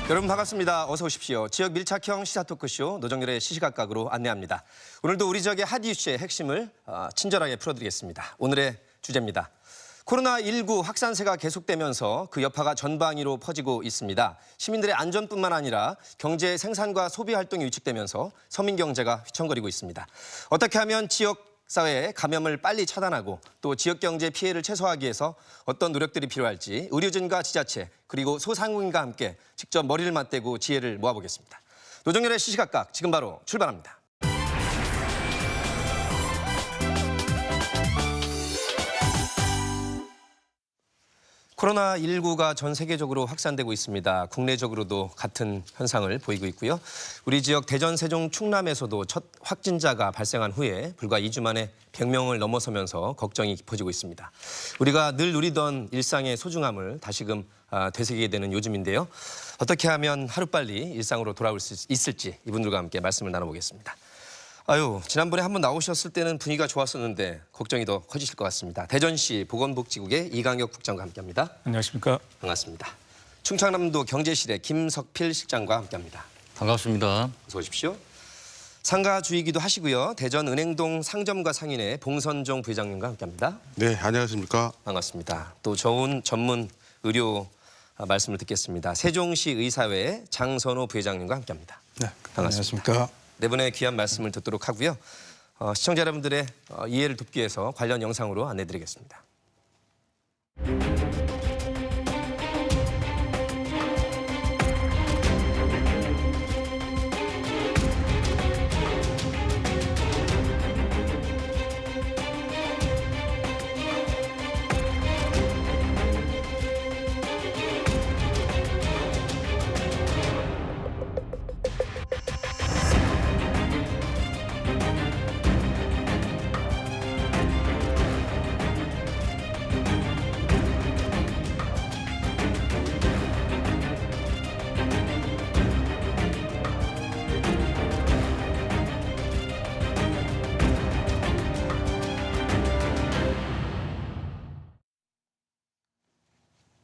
여러분 반갑습니다. 어서 오십시오. 지역 밀착형 시사 토크쇼 노정열의 시시각각으로 안내합니다. 오늘도 우리 지역의 핫 이슈의 핵심을 친절하게 풀어드리겠습니다. 오늘의 주제입니다. 코로나19 확산세가 계속되면서 그 여파가 전방위로 퍼지고 있습니다. 시민들의 안전뿐만 아니라 경제 생산과 소비 활동이 위축되면서 서민 경제가 휘청거리고 있습니다. 어떻게 하면 지역 사회의 감염을 빨리 차단하고 또 지역 경제 피해를 최소화하기 위해서 어떤 노력들이 필요할지 의료진과 지자체 그리고 소상공인과 함께 직접 머리를 맞대고 지혜를 모아보겠습니다. 노정열의 시시각각 지금 바로 출발합니다. 코로나19가 전 세계적으로 확산되고 있습니다. 국내적으로도 같은 현상을 보이고 있고요. 우리 지역 대전, 세종, 충남에서도 첫 확진자가 발생한 후에 불과 2주 만에 100명을 넘어서면서 걱정이 깊어지고 있습니다. 우리가 늘 누리던 일상의 소중함을 다시금 되새기게 되는 요즘인데요. 어떻게 하면 하루빨리 일상으로 돌아올 수 있을지 이분들과 함께 말씀을 나눠보겠습니다. 지난번에 한번 나오셨을 때는 분위기가 좋았었는데 걱정이 더 커지실 것 같습니다. 대전시 보건복지국의 이강혁 국장과 함께합니다. 안녕하십니까? 반갑습니다. 충청남도 경제실의 김석필 실장과 함께합니다. 반갑습니다. 어서 오십시오. 상가주이기도 하시고요. 대전 은행동 상점과 상인의 봉선종 부회장님과 함께합니다. 네, 안녕하십니까? 반갑습니다. 또 좋은 전문 의료 말씀을 듣겠습니다. 세종시 의사회 장선호 부회장님과 함께합니다. 네, 반갑습니다. 안녕하십니까? 네 분의 귀한 말씀을 듣도록 하고요. 시청자 여러분들의 이해를 돕기 위해서 관련 영상으로 안내드리겠습니다.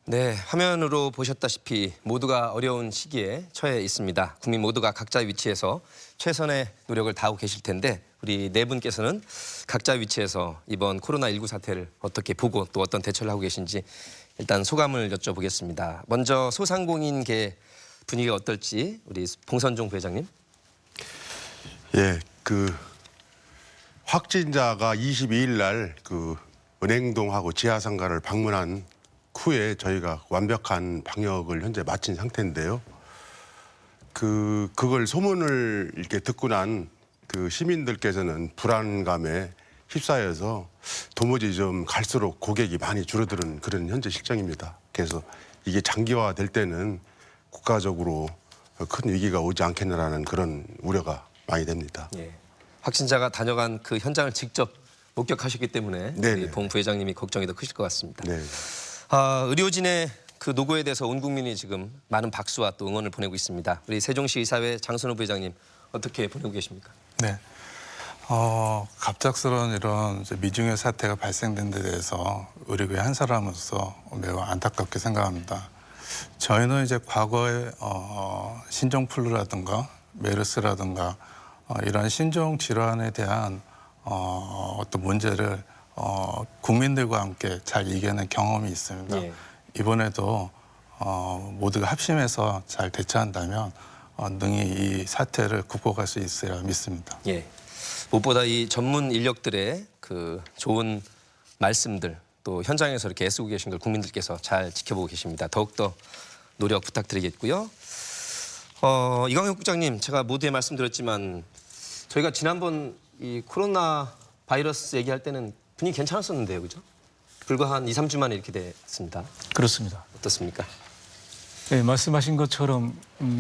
네, 화면으로 보셨다시피 모두가 어려운 시기에 처해 있습니다. 국민 모두가 각자의 위치에서 최선의 노력을 다하고 계실 텐데 우리 네 분께서는 각자의 위치에서 이번 코로나19 사태를 어떻게 보고 또 어떤 대처를 하고 계신지 일단 소감을 여쭤보겠습니다. 먼저 소상공인계 분위기가 어떨지 우리 봉선종 부회장님. 예, 확진자가 22일 날 은행동하고 지하상가를 방문한 후에 저희가 완벽한 방역을 현재 마친 상태인데요. 그걸 소문을 이렇게 듣고 난 시민들께서는 불안감에 휩싸여서 도무지 좀 갈수록 고객이 많이 줄어드는 그런 현재 실정입니다. 그래서 이게 장기화될 때는 국가적으로 큰 위기가 오지 않겠느냐는 그런 우려가 많이 됩니다. 예, 확진자가 다녀간 그 현장을 직접 목격하셨기 때문에 우리 봉 부회장님이 걱정이 더 크실 것 같습니다. 네. 의료진의 그 노고에 대해서 온 국민이 지금 많은 박수와 또 응원을 보내고 있습니다. 우리 세종시 의사회 장선호 부회장님 어떻게 보내고 계십니까? 네. 갑작스러운 이런 미중의 사태가 발생된 데 대해서 의료계 한 사람으로서 매우 안타깝게 생각합니다. 저희는 이제 과거에 신종플루라든가 메르스라든가 이런 신종 질환에 대한 어떤 문제를 국민들과 함께 잘 이겨낸 경험이 있습니다. 예. 이번에도 모두가 합심해서 잘 대처한다면 능히 이 사태를 극복할 수 있으리라 믿습니다. 예. 무엇보다 이 전문 인력들의 그 좋은 말씀들 또 현장에서 이렇게 애쓰고 계신 걸 국민들께서 잘 지켜보고 계십니다. 더욱더 노력 부탁드리겠고요. 이강혁 국장님, 제가 모두에 말씀드렸지만 저희가 지난번 이 코로나 바이러스 얘기할 때는 분위기 괜찮았었는데요, 그죠? 불과 한 2, 3주 만에 이렇게 됐습니다. 그렇습니다. 어떻습니까? 네, 말씀하신 것처럼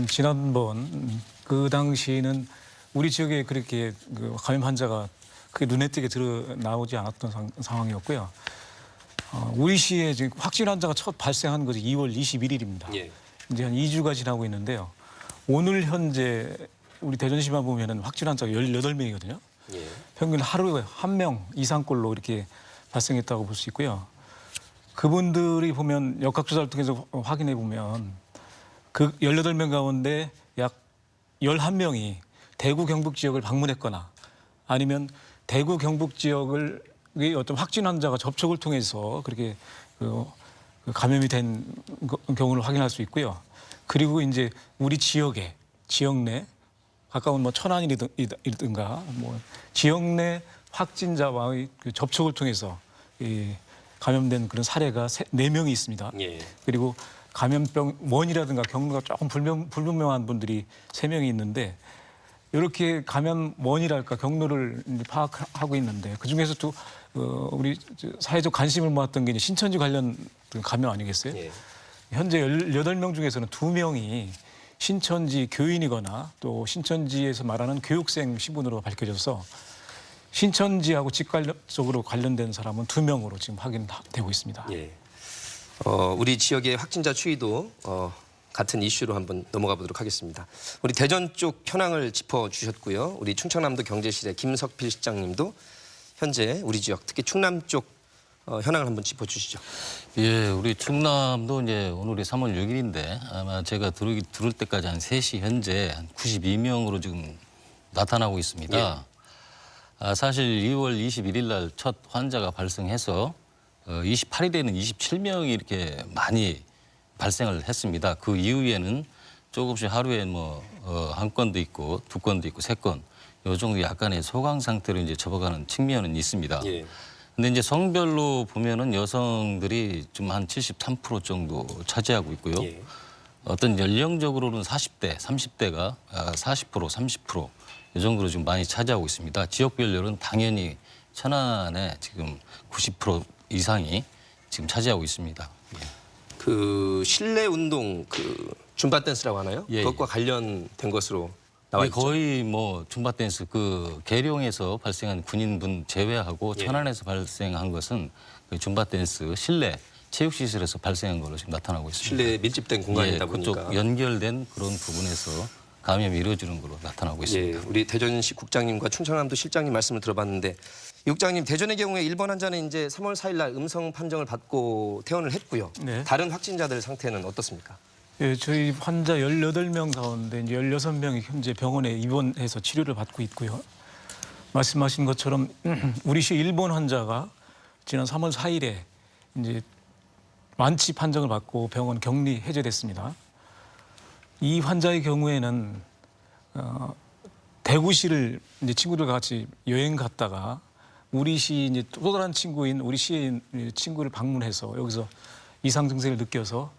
지난번 그 당시에는 우리 지역에 그렇게 감염 환자가 그게 눈에 띄게 나오지 않았던 상황이었고요. 우리 시에 지금 확진 환자가 첫 발생한 것이 2월 21일입니다. 예. 이제 한 2주가 지나고 있는데요. 오늘 현재 우리 대전시만 보면은 확진 환자가 18명이거든요. 예. 평균 하루에 1명 이상꼴로 이렇게 발생했다고 볼 수 있고요. 그분들이 보면 역학조사를 통해서 확인해 보면 그 18명 가운데 약 11명이 대구 경북 지역을 방문했거나 아니면 대구 경북 지역을 어떤 확진 환자가 접촉을 통해서 그렇게 그 감염이 된 경우를 확인할 수 있고요. 그리고 이제 우리 지역 내 가까운 뭐 천안이든가 뭐 지역 내 확진자와의 그 접촉을 통해서 감염된 그런 사례가 4명이 있습니다. 예. 그리고 감염병 원이라든가 경로가 조금 불분명한 분들이 3명이 있는데 이렇게 감염 원이랄까 경로를 이제 파악하고 있는데 그 중에서도 우리 사회적 관심을 모았던 게 이제 신천지 관련 감염 아니겠어요? 예. 현재 18명 중에서는 2명이 신천지 교인이거나 또 신천지에서 말하는 교육생 신분으로 밝혀져서 신천지하고 직관적으로 관련된 사람은 2명으로 지금 확인되고 있습니다. 예. 우리 지역의 확진자 추이도 같은 이슈로 한번 넘어가 보도록 하겠습니다. 우리 대전 쪽 현황을 짚어주셨고요. 우리 충청남도 경제실의 김석필 실장님도 현재 우리 지역 특히 충남 쪽 현황을 한번 짚어주시죠. 예, 우리 충남도 이제 오늘이 3월 6일인데 아마 제가 들을 때까지 한 3시 현재 한 92명으로 지금 나타나고 있습니다. 예. 사실 2월 21일 날 첫 환자가 발생해서 28일에는 27명이 이렇게 많이 발생을 했습니다. 그 이후에는 조금씩 하루에 뭐 한 건도 있고 2건도 있고 3건 요 정도 약간의 소강 상태로 이제 접어가는 측면은 있습니다. 예. 근데 이제 성별로 보면은 여성들이 좀 한 73% 정도 차지하고 있고요. 예. 어떤 연령적으로는 40대, 30대가 40%, 30%이 정도로 지금 많이 차지하고 있습니다. 지역별로는 당연히 천안에 지금 90% 이상이 지금 차지하고 있습니다. 예. 그 실내 운동 그 줌바 댄스라고 하나요? 예, 그것과 관련된 것으로 나와 있죠. 거의 뭐 줌바 댄스 그 계룡에서 발생한 군인분 제외하고 예. 천안에서 발생한 것은 그 줌바 댄스 실내 체육시설에서 발생한 걸로 지금 나타나고 있습니다. 실내 밀집된 공간이다 예, 보니까. 그쪽 연결된 그런 부분에서 감염이 이루어지는 걸로 나타나고 예, 있습니다. 우리 대전시 국장님과 충청남도 실장님 말씀을 들어봤는데 이 국장님 대전의 경우에 1번 환자는 이제 3월 4일 날 음성 판정을 받고 퇴원을 했고요. 네. 다른 확진자들 상태는 어떻습니까? 예, 저희 환자 18명 가운데 이제 16명이 현재 병원에 입원해서 치료를 받고 있고요. 말씀하신 것처럼 우리 시 일본 환자가 지난 3월 4일에 이제 완치 판정을 받고 병원 격리 해제됐습니다. 이 환자의 경우에는 대구시를 이제 친구들과 같이 여행 갔다가 우리 시 이제 또 다른 친구인 우리 시의 친구를 방문해서 여기서 이상 증세를 느껴서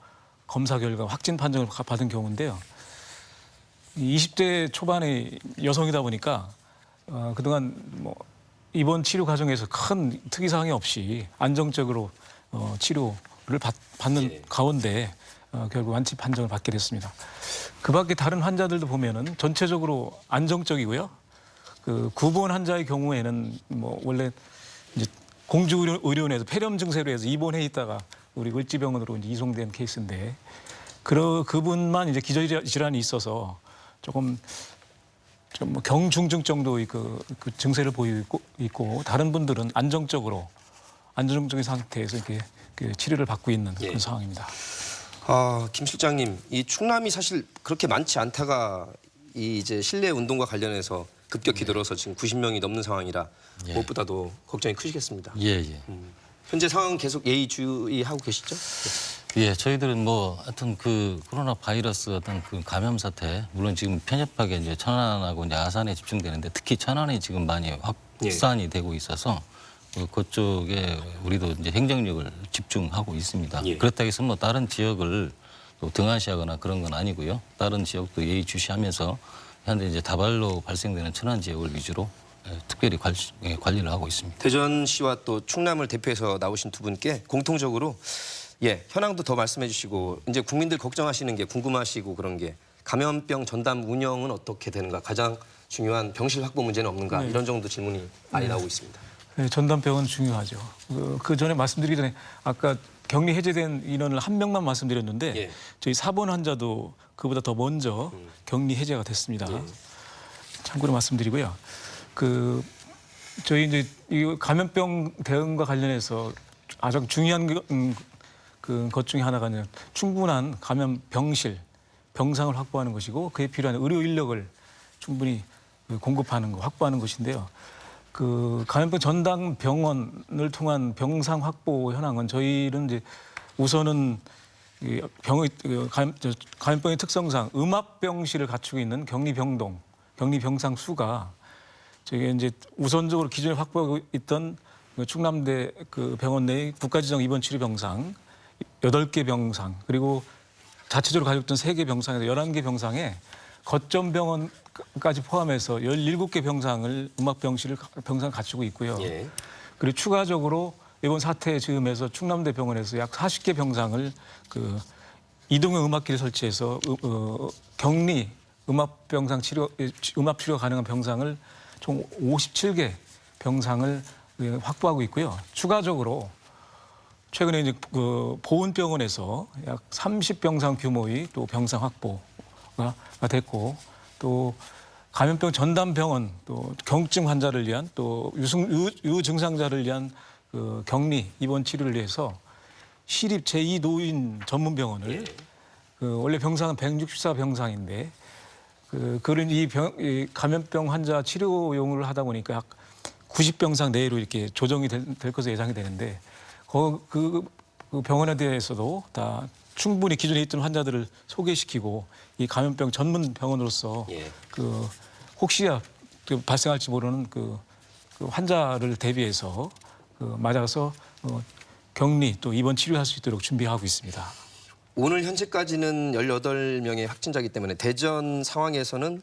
검사 결과 확진 판정을 받은 경우인데요. 20대 초반의 여성이다 보니까 그동안 뭐 입원 치료 과정에서 큰 특이 사항이 없이 안정적으로 치료를 받는 예. 가운데 결국 완치 판정을 받게 됐습니다. 그밖에 다른 환자들도 보면은 전체적으로 안정적이고요. 그 9번 환자의 경우에는 뭐 원래 이제 공주의료원에서 폐렴 증세로 해서 입원해 있다가 우리 을지병원으로 이제 이송된 케이스인데 그분만 이제 기저질환이 있어서 조금 좀 뭐 경중증 정도의 그 증세를 보이고 있고 다른 분들은 안정적인 상태에서 이렇게 그 치료를 받고 있는 예. 그런 상황입니다. 김 실장님, 이 충남이 사실 그렇게 많지 않다가 이 이제 실내 운동과 관련해서 급격히 늘어서 지금 90명이 넘는 상황이라 예. 무엇보다도 걱정이 크시겠습니다. 예, 예. 현재 상황 계속 예의주의하고 계시죠? 예, 저희들은 뭐 하여튼 그 코로나 바이러스 어떤 그 감염 사태 물론 지금 편협하게 이제 천안하고 이제 아산에 집중되는데 특히 천안이 지금 많이 확산이 되고 있어서 그쪽에 우리도 이제 행정력을 집중하고 있습니다. 예. 그렇다고 해서 뭐 다른 지역을 또 등한시하거나 그런 건 아니고요. 다른 지역도 예의주시하면서 현재 이제 다발로 발생되는 천안 지역을 위주로 특별히 관리를 하고 있습니다. 대전시와 또 충남을 대표해서 나오신 두 분께 공통적으로 현황도 더 말씀해 주시고 이제 국민들 걱정하시는 게 궁금하시고 그런 게 감염병 전담 운영은 어떻게 되는가 가장 중요한 병실 확보 문제는 없는가 이런 정도 질문이 많이 나오고 있습니다. 네, 전담병은 중요하죠. 그 전에 말씀드리기 전에 아까 격리 해제된 인원을 1명만 말씀드렸는데 예. 저희 4번 환자도 그보다 더 먼저 격리 해제가 됐습니다. 참고로 말씀드리고요. 저희 이제 이 감염병 대응과 관련해서 아주 중요한 것 중에 하나가 충분한 감염 병실 병상을 확보하는 것이고 그에 필요한 의료 인력을 충분히 공급하는 거, 확보하는 것인데요. 그 감염병 전담 병원을 통한 병상 확보 현황은 저희는 이제 우선은 감염병의 특성상 음압병실을 갖추고 있는 격리병상 수가 저게 이제 우선적으로 기존에 확보하고 있던 충남대 그 병원 내의 국가지정 입원 치료 병상 8개 병상 그리고 자체적으로 가지고 있던 3개 병상에서 11개 병상에 거점 병원까지 포함해서 17개 병상을 병상을 갖추고 있고요. 예. 그리고 추가적으로 이번 사태 즈음에서 충남대 병원에서 약 40개 병상을 그 이동형 음압기를 설치해서 격리 음압 치료 가능한 병상을 총 57개 병상을 확보하고 있고요. 추가적으로 최근에 이제 그 보훈병원에서 약 30병상 규모의 또 병상 확보가 됐고 또 감염병 전담 병원 또 경증 환자를 위한 또 유증상자를 위한 그 격리 입원 치료를 위해서 시립 제2노인 전문 병원을 그 원래 병상은 164병상인데 그런 이 감염병 환자 치료용을 하다 보니까 약 90병상 내로 이렇게 조정이 될 것으로 예상이 되는데 그 병원에 대해서도 다 충분히 기존에 있던 환자들을 소개시키고 이 감염병 전문 병원으로서 그 혹시야 발생할지 모르는 그 환자를 대비해서 맞아서 격리 또 입원 치료할 수 있도록 준비하고 있습니다. 오늘 현재까지는 18명의 확진자이기 때문에 대전 상황에서는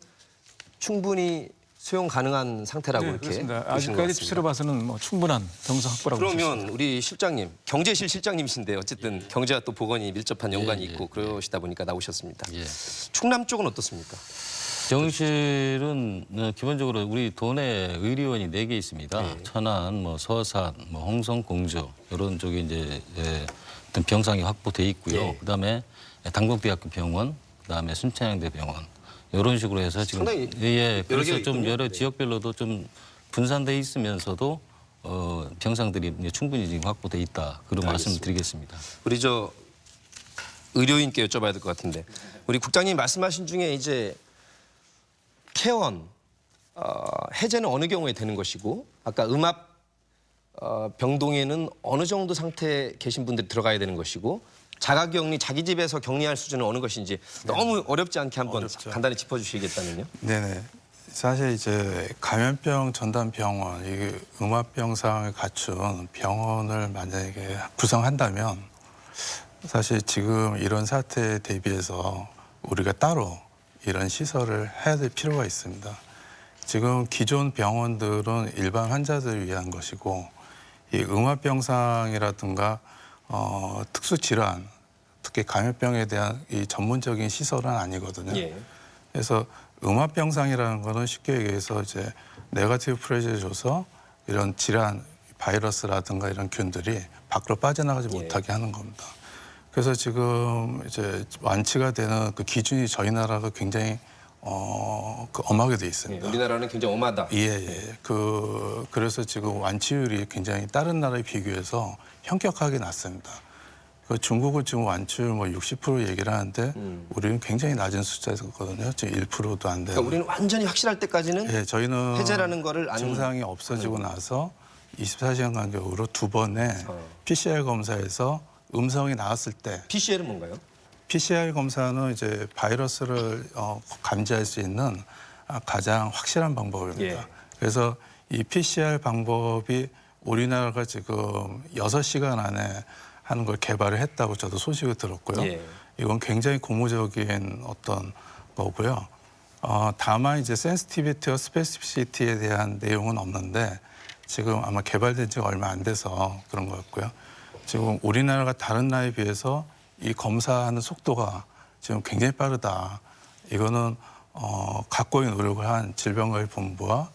충분히 수용 가능한 상태라고 네, 이렇게 그렇습니다. 보시는 것 아직까지 같습니다. 추세로 봐서는 뭐 충분한 병상 확보라고 볼 수 있습니다. 그러면 우리 실장님, 경제실 실장님이신데 어쨌든 경제와 또 보건이 밀접한 연관이 있고 그러시다 보니까 나오셨습니다. 예. 충남 쪽은 어떻습니까? 경실은 기본적으로 우리 도내 의료원이 4개 있습니다. 천안, 뭐 서산, 뭐 홍성, 공주 이런 쪽에 이제 어떤 병상이 확보돼 있고요. 그다음에 당국대학교 병원, 그다음에 순천향대 병원 이런 식으로 해서 지금 상당히 그래서 개가 좀 있군요. 여러 지역별로도 좀 분산돼 있으면서도 병상들이 이제 충분히 지금 확보돼 있다 그런 말씀을 드리겠습니다. 우리 저 의료인께 여쭤봐야 될 것 같은데 우리 국장님 말씀하신 중에 이제 퇴원 해제는 어느 경우에 되는 것이고 아까 음압 병동에는 어느 정도 상태에 계신 분들이 들어가야 되는 것이고 자가격리 자기 집에서 격리할 수준은 어느 것인지 너무 어렵지 않게 한번 어렵죠. 간단히 짚어주시겠다면요. 네네. 사실 이제 감염병 전담 병원, 이 음압병상을 갖춘 병원을 만약에 구성한다면 사실 지금 이런 사태에 대비해서 우리가 따로 이런 시설을 해야 될 필요가 있습니다. 지금 기존 병원들은 일반 환자들을 위한 것이고 이 음압병상이라든가 특수 질환, 특히 감염병에 대한 이 전문적인 시설은 아니거든요. 그래서 음압병상이라는 거는 쉽게 얘기해서 이제 네거티브 프레셔를 줘서 이런 질환, 바이러스라든가 이런 균들이 밖으로 빠져나가지 못하게 하는 겁니다. 그래서 지금 이제 완치가 되는 그 기준이 저희 나라가 굉장히 엄하게 돼 있습니다. 우리나라는 굉장히 엄하다. 예. 그래서 지금 완치율이 굉장히 다른 나라에 비교해서 현격하게 낮습니다. 중국은 지금 완치율 뭐 60% 얘기를 하는데 우리는 굉장히 낮은 숫자거든요. 지금 1%도 안 돼요. 그러니까 우리는 완전히 확실할 때까지는 예, 저희는 해제라는 거를 안 증상이 없어지고 나서 24시간 간격으로 2번의 PCR 검사에서 음성이 나왔을 때 PCL은 뭔가요? PCR 검사는 이제 바이러스를 감지할 수 있는 가장 확실한 방법입니다. 그래서 이 PCR 방법이 우리나라가 지금 6시간 안에 하는 걸 개발을 했다고 저도 소식을 들었고요. 이건 굉장히 고무적인 어떤 거고요. 다만 이제 센시티비티와 스페시피시티에 대한 내용은 없는데 지금 아마 개발된 지가 얼마 안 돼서 그런 거였고요. 지금 우리나라가 다른 나라에 비해서 이 검사하는 속도가 지금 굉장히 빠르다. 이거는 각고의 노력을 한 질병관리본부와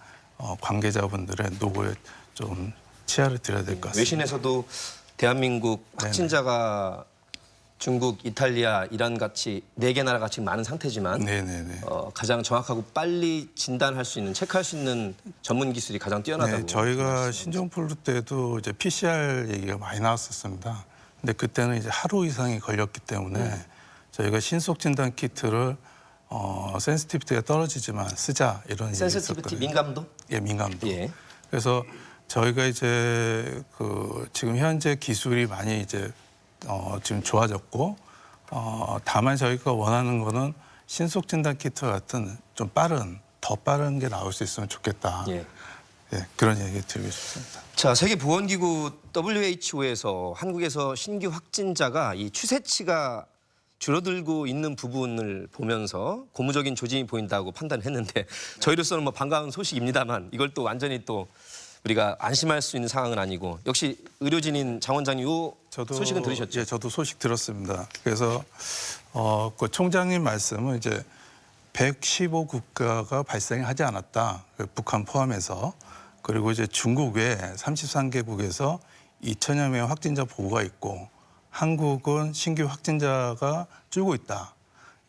관계자분들의 노고에 좀 치아를 드려야 될 것 같습니다. 외신에서도 대한민국 확진자가 중국, 이탈리아, 이란 같이 4개 나라가 지금 많은 상태지만 네네네. 가장 정확하고 빨리 진단할 수 있는, 체크할 수 있는 전문 기술이 가장 뛰어나다고. 네, 저희가 신종플루 때도 이제 PCR 얘기가 많이 나왔었습니다. 근데 그때는 이제 하루 이상이 걸렸기 때문에 저희가 신속 진단 키트를 센시티비티가 떨어지지만 쓰자 이런 얘기 센시티비티 있었거든요. 민감도? 예, 민감도. 예. 그래서 저희가 이제 지금 현재 기술이 많이 이제 지금 좋아졌고 다만 저희가 원하는 거는 신속 진단 키트 같은 좀 더 빠른 게 나올 수 있으면 좋겠다. 예. 예, 그런 얘기 드리고 싶습니다. 자, 세계보건기구 WHO에서 한국에서 신규 확진자가 이 추세치가 줄어들고 있는 부분을 보면서 고무적인 조짐이 보인다고 판단했는데 저희로서는 뭐 반가운 소식입니다만 이걸 또 완전히 또 우리가 안심할 수 있는 상황은 아니고 역시 의료진인 장 원장님 이 소식은 들으셨죠? 예, 저도 소식 들었습니다. 그래서 그 총장님 말씀은 이제 115국가가 발생하지 않았다. 북한 포함해서. 그리고 이제 중국 외 33개국에서 2천여 명의 확진자 보고가 있고 한국은 신규 확진자가 줄고 있다.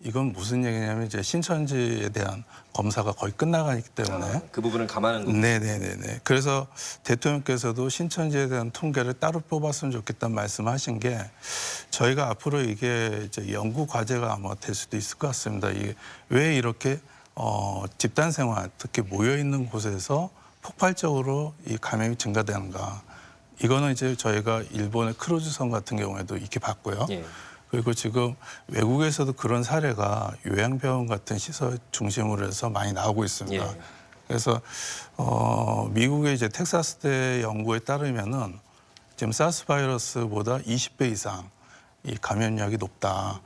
이건 무슨 얘기냐면 이제 신천지에 대한 검사가 거의 끝나가기 때문에 그 부분을 감안한 거죠. 네네네네. 그래서 대통령께서도 신천지에 대한 통계를 따로 뽑았으면 좋겠다는 말씀하신 게 저희가 앞으로 이게 이제 연구 과제가 아마 될 수도 있을 것 같습니다. 이게 왜 이렇게 집단 생활, 특히 모여 있는 곳에서 폭발적으로 이 감염이 증가되는가? 이거는 이제 저희가 일본의 크루즈선 같은 경우에도 이렇게 봤고요. 예. 그리고 지금 외국에서도 그런 사례가 요양병원 같은 시설 중심으로 해서 많이 나오고 있습니다. 예. 그래서 미국의 이제 텍사스대 연구에 따르면은 지금 사스 바이러스보다 20배 이상 이 감염력이 높다.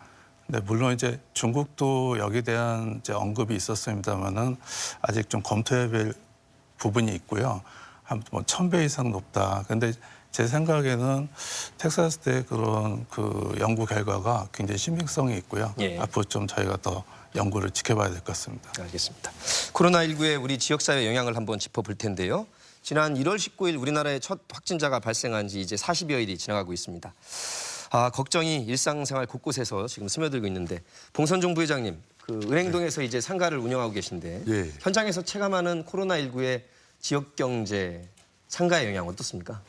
근데 물론 이제 중국도 여기에 대한 이제 언급이 있었습니다만은 아직 좀 검토해야 될 부분이 있고요. 한 뭐 1000배 이상 높다. 근데 제 생각에는 텍사스 대 그런 그 연구 결과가 굉장히 신빙성이 있고요. 예. 앞으로 좀 저희가 더 연구를 지켜봐야 될 것 같습니다. 알겠습니다. 코로나19의 우리 지역사회 영향을 한번 짚어볼 텐데요. 지난 1월 19일 우리나라에 첫 확진자가 발생한 지 이제 40여일이 지나가고 있습니다. 걱정이 일상생활 곳곳에서 지금 스며들고 있는데 봉선종 부회장님, 그 은행동에서 이제 상가를 운영하고 계신데 예. 현장에서 체감하는 코로나19의 지역 경제 상가의 영향 어떻습니까?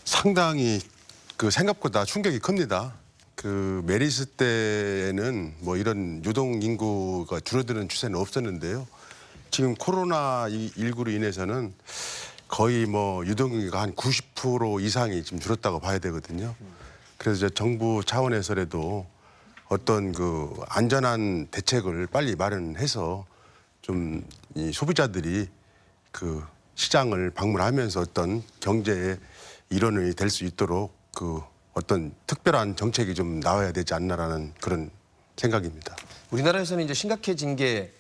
상당히 그 생각보다 충격이 큽니다. 그 메리스 때에는 뭐 이런 유동 인구가 줄어드는 추세는 없었는데요. 지금 코로나19로 인해서는 거의 뭐 유동 인구가 한 90% 이상이 지금 줄었다고 봐야 되거든요. 그래서 이제 정부 차원에서라도 어떤 그 안전한 대책을 빨리 마련해서 좀 이 소비자들이 그 시장을 방문하면서 어떤 경제의 일원이 될 수 있도록 그 어떤 특별한 정책이 좀 나와야 되지 않나라는 그런 생각입니다. 우리나라에서는 이제 심각해진 게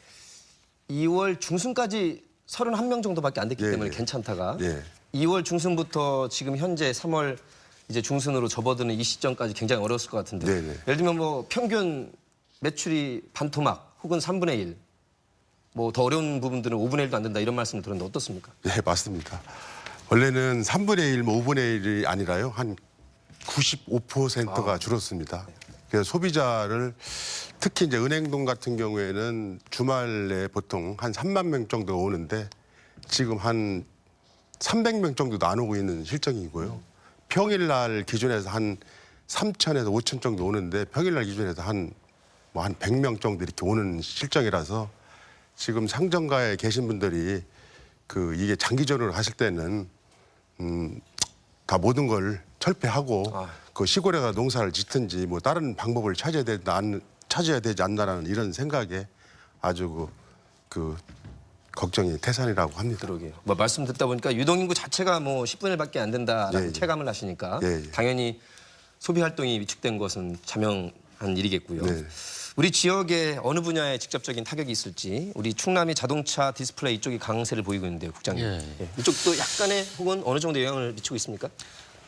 2월 중순까지 31명 정도밖에 안 됐기 예, 때문에 예. 괜찮다가 예. 2월 중순부터 지금 현재 3월 이제 중순으로 접어드는 이 시점까지 굉장히 어려웠을 것 같은데 네, 네. 예를 들면 뭐 평균 매출이 반토막 혹은 3분의 1 뭐 더 어려운 부분들은 5분의 1도 안 된다 이런 말씀을 들었는데 어떻습니까? 네, 맞습니다. 원래는 3분의 1, 뭐 5분의 1이 아니라요. 한 95%가 줄었습니다. 그래서 소비자를 특히 이제 은행동 같은 경우에는 주말에 보통 한 3만 명 정도 오는데 지금 한 300명 정도도 안 오고 있는 실정이고요. 평일날 기준에서 한 3,000에서 5,000 정도 오는데 평일날 기준에서 한 100명 정도 이렇게 오는 실정이라서 지금 상점가에 계신 분들이 그 이게 장기전으로 가실 때는 다 모든 걸 철폐하고 그 시골에 가 농사를 짓든지 뭐 다른 방법을 찾아야 되지 않나라는 이런 생각에 아주 그 걱정이 태산이라고 합니다. 그러게요. 뭐 말씀 듣다 보니까 유동인구 자체가 뭐 10분의 1밖에 안 된다라고 예, 예. 체감을 하시니까 예, 예. 당연히 소비 활동이 위축된 것은 자명한 일이겠고요. 네. 우리 지역에 어느 분야에 직접적인 타격이 있을지 우리 충남이 자동차 디스플레이 이쪽이 강세를 보이고 있는데요, 국장님. 예. 예. 이쪽도 약간의 혹은 어느 정도 영향을 미치고 있습니까?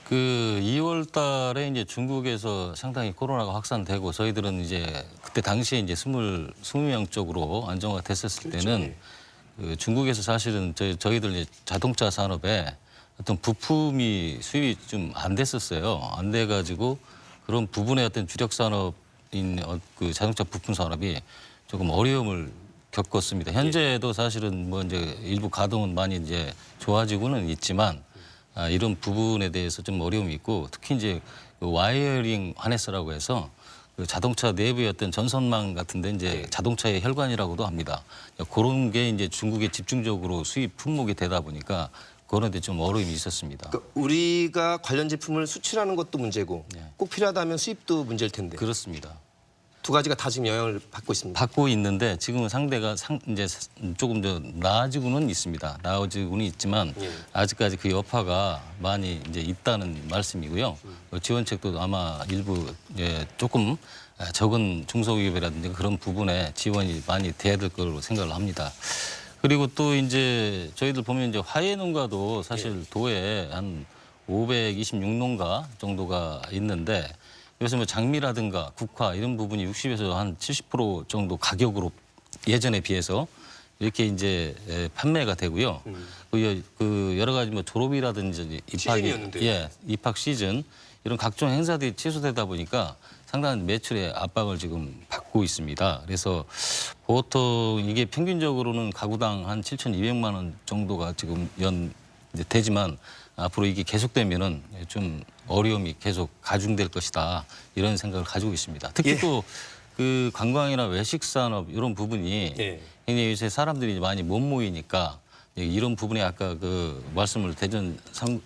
그 2월 달에 이제 중국에서 상당히 코로나가 확산되고 저희들은 이제 그때 당시에 이제 20명 쪽으로 안정화 됐었을 때는 그 중국에서 사실은 저희들 이제 자동차 산업에 어떤 부품이 수입이 좀 안 됐었어요. 안 돼가지고 그런 부분의 어떤 주력 산업인 그 자동차 부품 산업이 조금 어려움을 겪었습니다. 현재도 사실은 뭐 이제 일부 가동은 많이 이제 좋아지고는 있지만 이런 부분에 대해서 좀 어려움이 있고 특히 이제 그 와이어링 하네스라고 해서 그 자동차 내부의 어떤 전선망 같은데 이제 자동차의 혈관이라고도 합니다. 그런 게 이제 중국에 집중적으로 수입 품목이 되다 보니까 그런 데 좀 어려움이 있었습니다. 그러니까 우리가 관련 제품을 수출하는 것도 문제고 꼭 필요하다면 수입도 문제일 텐데 그렇습니다. 두 가지가 다 지금 영향을 받고 있습니다. 받고 있는데 지금은 상대가 이제 조금 더 나아지고는 있습니다. 나아지고는 있지만 아직까지 그 여파가 많이 이제 있다는 말씀이고요. 지원책도 아마 일부 조금 적은 중소기업이라든지 그런 부분에 지원이 많이 돼야 될 거로 생각을 합니다. 그리고 또 이제 저희들 보면 이제 화훼농가도 사실 도에 한 526농가 정도가 있는데 여기서 뭐 장미라든가 국화 이런 부분이 60에서 한 70% 정도 가격으로 예전에 비해서 이렇게 이제 판매가 되고요. 그 여러 가지 뭐 졸업이라든지 시즌이었는데요. 입학 시즌 이런 각종 행사들이 취소되다 보니까 상당한 매출의 압박을 지금 받고 있습니다. 그래서 보통 이게 평균적으로는 가구당 한 7,200만 원 정도가 지금 이제 되지만 앞으로 이게 계속되면은 좀 어려움이 계속 가중될 것이다 이런 생각을 가지고 있습니다. 특히 또 그 관광이나 외식 산업 이런 부분이 굉장히 요새 사람들이 많이 못 모이니까 이런 부분에 아까 그 말씀을 대전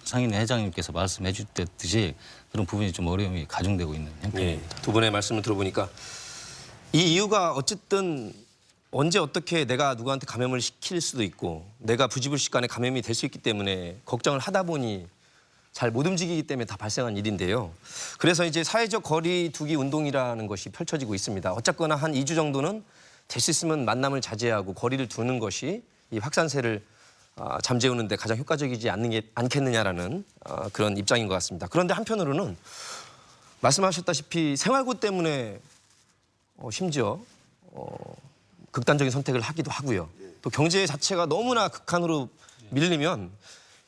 상인 회장님께서 말씀해 주셨듯이 그런 부분이 좀 어려움이 가중되고 있는 형편입니다. 두 분의 말씀을 들어보니까 이 이유가 어쨌든 언제 어떻게 내가 누구한테 감염을 시킬 수도 있고 내가 부지불식간에 감염이 될 수 있기 때문에 걱정을 하다 보니 잘 못 움직이기 때문에 다 발생한 일인데요. 그래서 이제 사회적 거리 두기 운동이라는 것이 펼쳐지고 있습니다. 어쨌거나 한 2주 정도는 될 수 있으면 만남을 자제하고 거리를 두는 것이 이 확산세를 잠재우는 데 가장 효과적이지 않겠느냐라는 그런 입장인 것 같습니다. 그런데 한편으로는 말씀하셨다시피 생활고 때문에 심지어 극단적인 선택을 하기도 하고요. 또 경제 자체가 너무나 극한으로 밀리면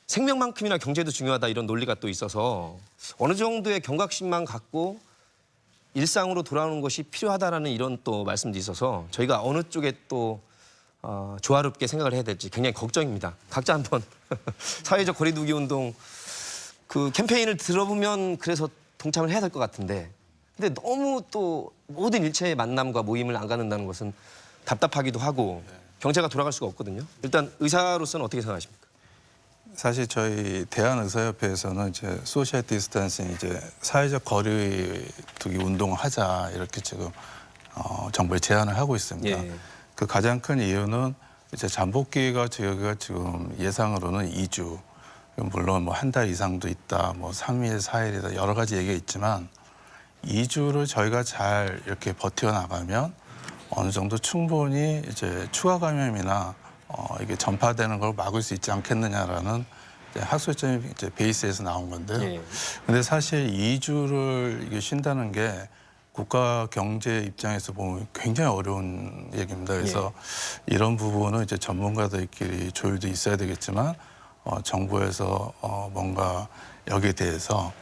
생명만큼이나 경제도 중요하다 이런 논리가 또 있어서 어느 정도의 경각심만 갖고 일상으로 돌아오는 것이 필요하다라는 이런 또 말씀도 있어서 저희가 어느 쪽에 또 조화롭게 생각을 해야 될지 굉장히 걱정입니다. 각자 한번 사회적 거리두기 운동 그 캠페인을 들어보면 그래서 동참을 해야 될 것 같은데 근데 너무 또 모든 일체의 만남과 모임을 안 갖는다는 것은 답답하기도 하고 경제가 돌아갈 수가 없거든요. 일단 의사로서는 어떻게 생각하십니까? 사실 저희 대한의사협회에서는 이제 소셜 디스턴싱 이제 사회적 거리두기 운동을 하자 이렇게 지금 정부에 제안을 하고 있습니다. 그 가장 큰 이유는 이제 잠복기가 저희가 지금 예상으로는 2주 물론 뭐 한 달 이상도 있다, 뭐 3일, 4일이다 여러 가지 얘기가 있지만 2주를 저희가 잘 이렇게 버텨나가면 어느 정도 충분히 이제 추가 감염이나 이게 전파되는 걸 막을 수 있지 않겠느냐라는 학술적인 이제 베이스에서 나온 건데요. 근데 사실 2주를 이게 쉰다는 게 국가 경제 입장에서 보면 굉장히 어려운 얘기입니다. 그래서 이런 부분은 이제 전문가들끼리 조율도 있어야 되겠지만 정부에서 뭔가 여기에 대해서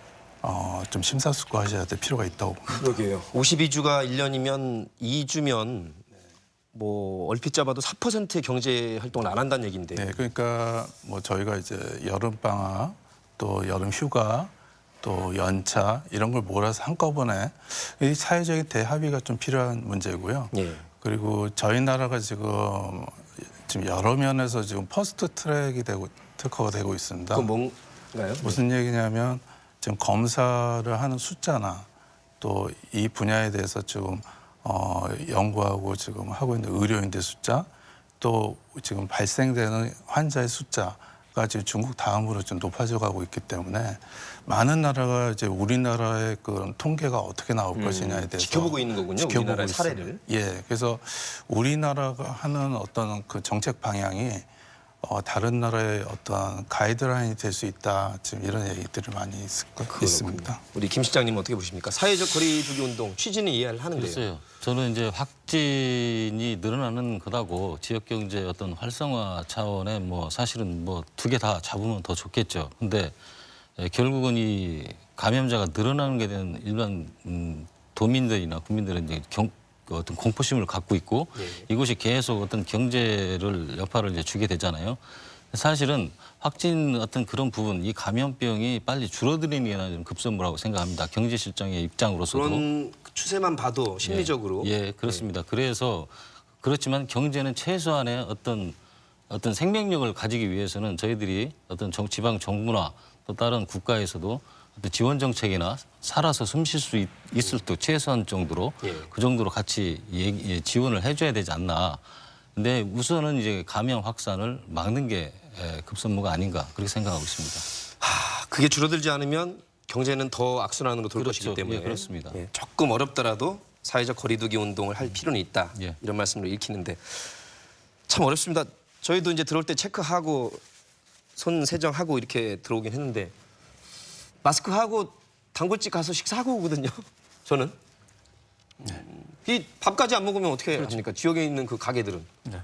좀 심사숙고하셔야 될 필요가 있다고 봅니다. 그러게요. 52주가 1년이면 2주면 뭐 얼핏 잡아도 4%의 경제 활동을 안 한다는 얘기인데. 네, 그러니까 뭐 저희가 이제 여름 방학 또 여름 휴가 또 연차 이런 걸 몰아서 한꺼번에 이 사회적인 대합의가 좀 필요한 문제고요. 그리고 저희 나라가 지금 여러 면에서 지금 퍼스트 트랙이 되고 특허가 되고 있습니다. 그건 뭔가요? 무슨 얘기냐면 지금 검사를 하는 숫자나 또 이 분야에 대해서 지금 연구하고 지금 하고 있는 의료인들 숫자 또 지금 발생되는 환자의 숫자가 지금 중국 다음으로 좀 높아져 가고 있기 때문에 많은 나라가 이제 우리나라의 그런 통계가 어떻게 나올 것이냐에 대해서 지켜보고 있는 거군요. 우리나라의 사례를. 예, 그래서 우리나라가 하는 어떤 그 정책 방향이 다른 나라의 어떤 가이드라인이 될 수 있다. 지금 이런 얘기들이 많이 있습니다. 우리 김 실장님 어떻게 보십니까? 사회적 거리두기 운동 취지는 이해를 하는데요. 글쎄요. 저는 이제 확진이 늘어나는 거다고 지역 경제 어떤 활성화 차원에 뭐 사실은 뭐 두 개 다 잡으면 더 좋겠죠. 근데 결국은 이 감염자가 늘어나는 게 된 일반 도민들이나 국민들은 이제 어떤 공포심을 갖고 있고 이것이 계속 어떤 경제를 여파를 이제 주게 되잖아요. 사실은 확진 어떤 그런 부분, 이 감염병이 빨리 줄어드는 게 좀 급선무라고 생각합니다. 경제 실정의 입장으로서도. 그런 추세만 봐도 심리적으로 예, 그렇습니다. 그래서 그렇지만 경제는 최소한의 어떤 생명력을 가지기 위해서는 저희들이 어떤 지방 정부나 또 다른 국가에서도 어떤 지원 정책이나 살아서 숨 쉴 수 있을 때 최소한 정도로 예. 그 정도로 같이 지원을 해줘야 되지 않나. 근데 우선은 이제 감염 확산을 막는 게 급선무가 아닌가 그렇게 생각하고 있습니다. 그게 줄어들지 않으면 경제는 더 악순환으로 돌 그렇죠. 것이기 때문에 예, 그렇습니다. 조금 어렵더라도 사회적 거리두기 운동을 할 필요는 있다. 예. 이런 말씀으로 읽히는데 참 어렵습니다. 저희도 이제 들어올 때 체크하고 손 세정하고 이렇게 들어오긴 했는데 마스크하고 단골집 가서 식사하고 오거든요. 저는. 이 밥까지 안 먹으면 어떻게 합니까? 지역에 있는 그 가게들은. 네.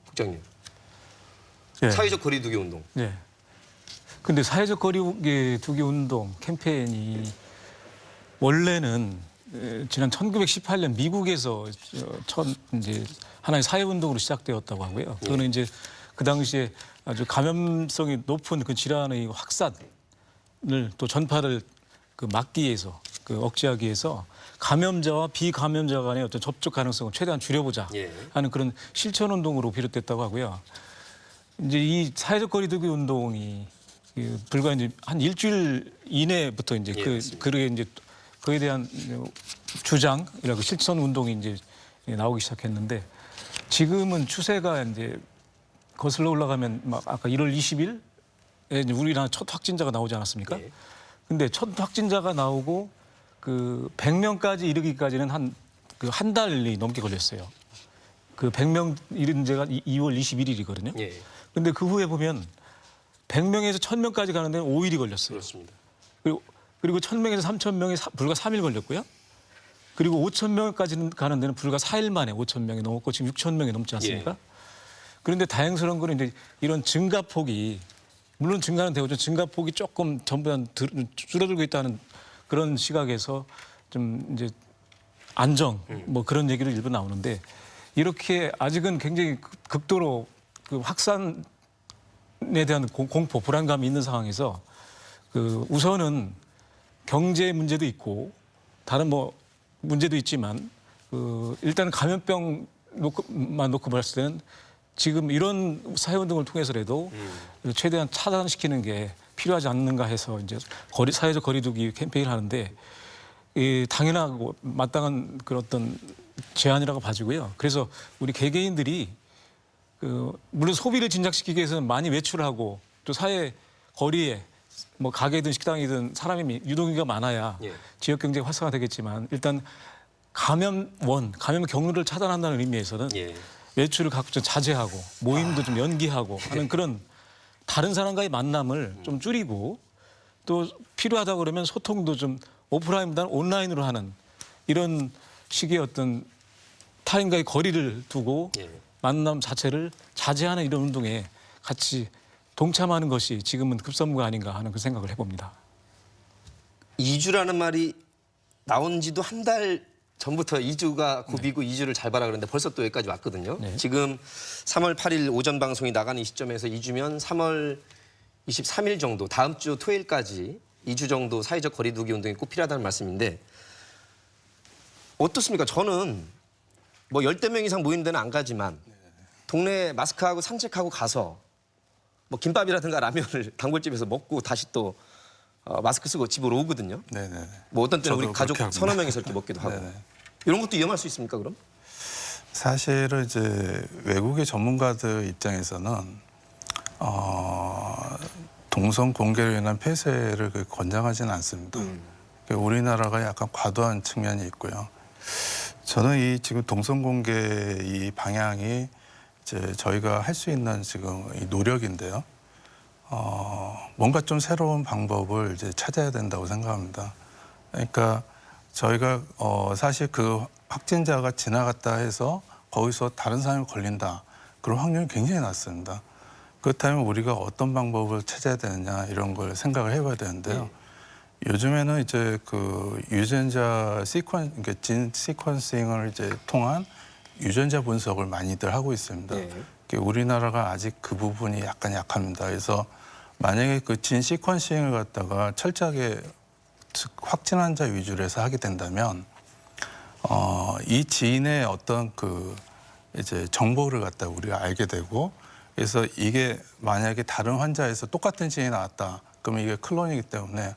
국장님. 예. 사회적 거리두기 운동. 네. 근데 사회적 거리두기 운동 캠페인이 원래는 지난 1918년 미국에서 이제 하나의 사회 운동으로 시작되었다고 하고요. 그거는 이제 그 당시에 아주 감염성이 높은 그 질환의 확산을 또 전파를 막기 위해서 억제하기 위해서 감염자와 비감염자 간의 어떤 접촉 가능성을 최대한 줄여보자 예. 하는 그런 실천 운동으로 비롯됐다고 하고요. 이제 이 사회적 거리두기 운동이 불과 이제 한 일주일 이내부터 이제 그게 이제 그에 대한 주장이라고 실천 운동이 이제 나오기 시작했는데 지금은 추세가 이제 거슬러 올라가면 막 아까 1월 20일에 이제 우리나라 첫 확진자가 나오지 않았습니까? 예. 근데 첫 확진자가 나오고 100명까지 이르기까지는 한 달이 넘게 걸렸어요. 100명 이른 제가 2월 21일이거든요. 예. 근데 그 후에 보면 100명에서 1000명까지 가는 데는 5일이 걸렸어요. 그렇습니다. 그리고 1000명에서 3000명이 불과 3일 걸렸고요. 그리고 5000명까지 가는 데는 불과 4일 만에 5000명이 넘었고 지금 6000명이 넘지 않습니까? 예. 그런데 다행스러운 거는 이제 이런 증가폭이 물론 증가는 되고 증가폭이 조금 전보다 줄어들고 있다는 그런 시각에서 좀 이제 안정 뭐 그런 얘기를 일부 나오는데 이렇게 아직은 굉장히 극도로 확산에 대한 공포, 불안감이 있는 상황에서 우선은 경제 문제도 있고 다른 뭐 문제도 있지만 일단 감염병만 놓고 봤을 때는 지금 이런 사회운동을 통해서라도 최대한 차단시키는 게 필요하지 않는가 해서 이제 사회적 거리두기 캠페인을 하는데 당연하고 마땅한 그런 어떤 제안이라고 봐지고요. 그래서 우리 개개인들이 물론 소비를 진작시키기 위해서는 많이 외출하고 또 사회 거리에 뭐 가게든 식당이든 사람이 유동인구가 많아야 예. 지역 경제가 활성화되겠지만 일단 감염 경로를 차단한다는 의미에서는 예. 외출을 각좀 자제하고 모임도 좀 연기하고 하는 그런 다른 사람과의 만남을 좀 줄이고 또 필요하다 그러면 소통도 좀 오프라인보다는 온라인으로 하는 이런 식의 어떤 타인과의 거리를 두고 예. 만남 자체를 자제하는 이런 운동에 같이 동참하는 것이 지금은 급선무가 아닌가 하는 그 생각을 해봅니다. 2주라는 말이 나온 지도 한 달 전부터 2주가 고비고 2주를 잘 봐라 그러는데 벌써 또 여기까지 왔거든요. 네. 지금 3월 8일 오전 방송이 나가는 이 시점에서 2주면 3월 23일 정도 다음 주 토요일까지 2주 정도 사회적 거리두기 운동이 꼭 필요하다는 말씀인데 어떻습니까? 저는 뭐 10대 명 이상 모이는 데는 안 가지만 동네 마스크하고 산책하고 가서 뭐 김밥이라든가 라면을 단골집에서 먹고 다시 또 마스크 쓰고 집으로 오거든요. 네네. 뭐 어떤 때는 우리 저도 가족 그렇게 합니다. 서너 명이서 이렇게 먹기도 하고 네네. 이런 것도 위험할 수 있습니까? 그럼? 사실은 이제 외국의 전문가들 입장에서는 동성 공개로 인한 폐쇄를 권장하지는 않습니다. 우리나라가 약간 과도한 측면이 있고요. 저는 이 지금 동성 공개 이 방향이 이제 저희가 할 수 있는 지금 이 노력인데요. 뭔가 좀 새로운 방법을 이제 찾아야 된다고 생각합니다. 그러니까 저희가 사실 그 확진자가 지나갔다 해서 거기서 다른 사람이 걸린다. 그런 확률이 굉장히 낮습니다. 그렇다면 우리가 어떤 방법을 찾아야 되느냐 이런 걸 생각을 해봐야 되는데요. 요즘에는 이제 그 유전자 그러니까 진 시퀀싱을 이제 통한 유전자 분석을 많이들 하고 있습니다. 우리나라가 아직 그 부분이 약간 약합니다. 그래서 만약에 그 진 시퀀싱을 갖다가 철저하게 확진 환자 위주로 해서 하게 된다면 이 지인의 어떤 그 이제 정보를 갖다 우리가 알게 되고, 그래서 이게 만약에 다른 환자에서 똑같은 지인이 나왔다. 그러면 이게 클론이기 때문에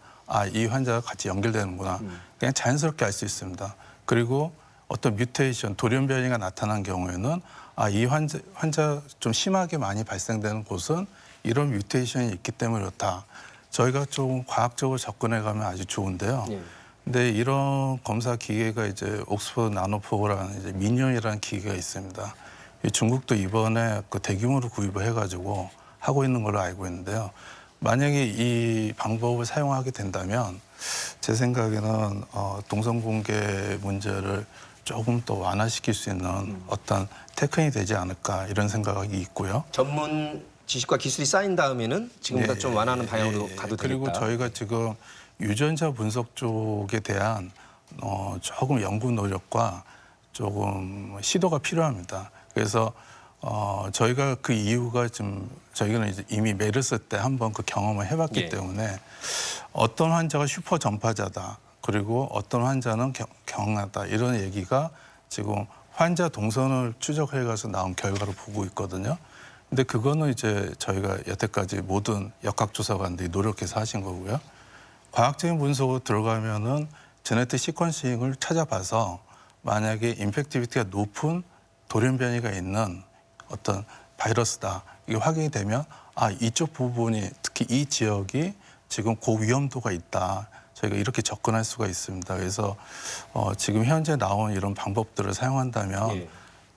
이 환자가 같이 연결되는구나. 그냥 자연스럽게 알 수 있습니다. 그리고 어떤 뮤테이션, 돌연 변이가 나타난 경우에는 이 환자 좀 심하게 많이 발생되는 곳은 이런 뮤테이션이 있기 때문에 그렇다. 저희가 좀 과학적으로 접근해 가면 아주 좋은데요. 근데 이런 검사 기계가 이제 옥스퍼드 나노포라는 이제 미니언이라는 기계가 있습니다. 중국도 이번에 그 대규모로 구입을 해가지고 하고 있는 걸로 알고 있는데요. 만약에 이 방법을 사용하게 된다면 제 생각에는 동선 공개 문제를 조금 더 완화시킬 수 있는 어떤 테크닉이 되지 않을까 이런 생각이 있고요. 전문 지식과 기술이 쌓인 다음에는 지금보다 좀 완화하는 방향으로 가도 되겠다. 그리고 저희가 지금 유전자 분석 쪽에 대한 조금 연구 노력과 조금 시도가 필요합니다. 그래서 저희가 그 이유가 좀 저희는 이제 이미 메르스 때 한번 그 경험을 해봤기 때문에 어떤 환자가 슈퍼 전파자다. 그리고 어떤 환자는 경하다. 이런 얘기가 지금 환자 동선을 추적해 가서 나온 결과를 보고 있거든요. 근데 그거는 이제 저희가 여태까지 모든 역학조사관들이 노력해서 하신 거고요. 과학적인 분석으로 들어가면은 제네틱 시퀀싱을 찾아봐서 만약에 임팩티비티가 높은 돌연 변이가 있는 어떤 바이러스다. 이게 확인이 되면 이쪽 부분이 특히 이 지역이 지금 고위험도가 있다. 저희가 이렇게 접근할 수가 있습니다. 그래서 지금 현재 나온 이런 방법들을 사용한다면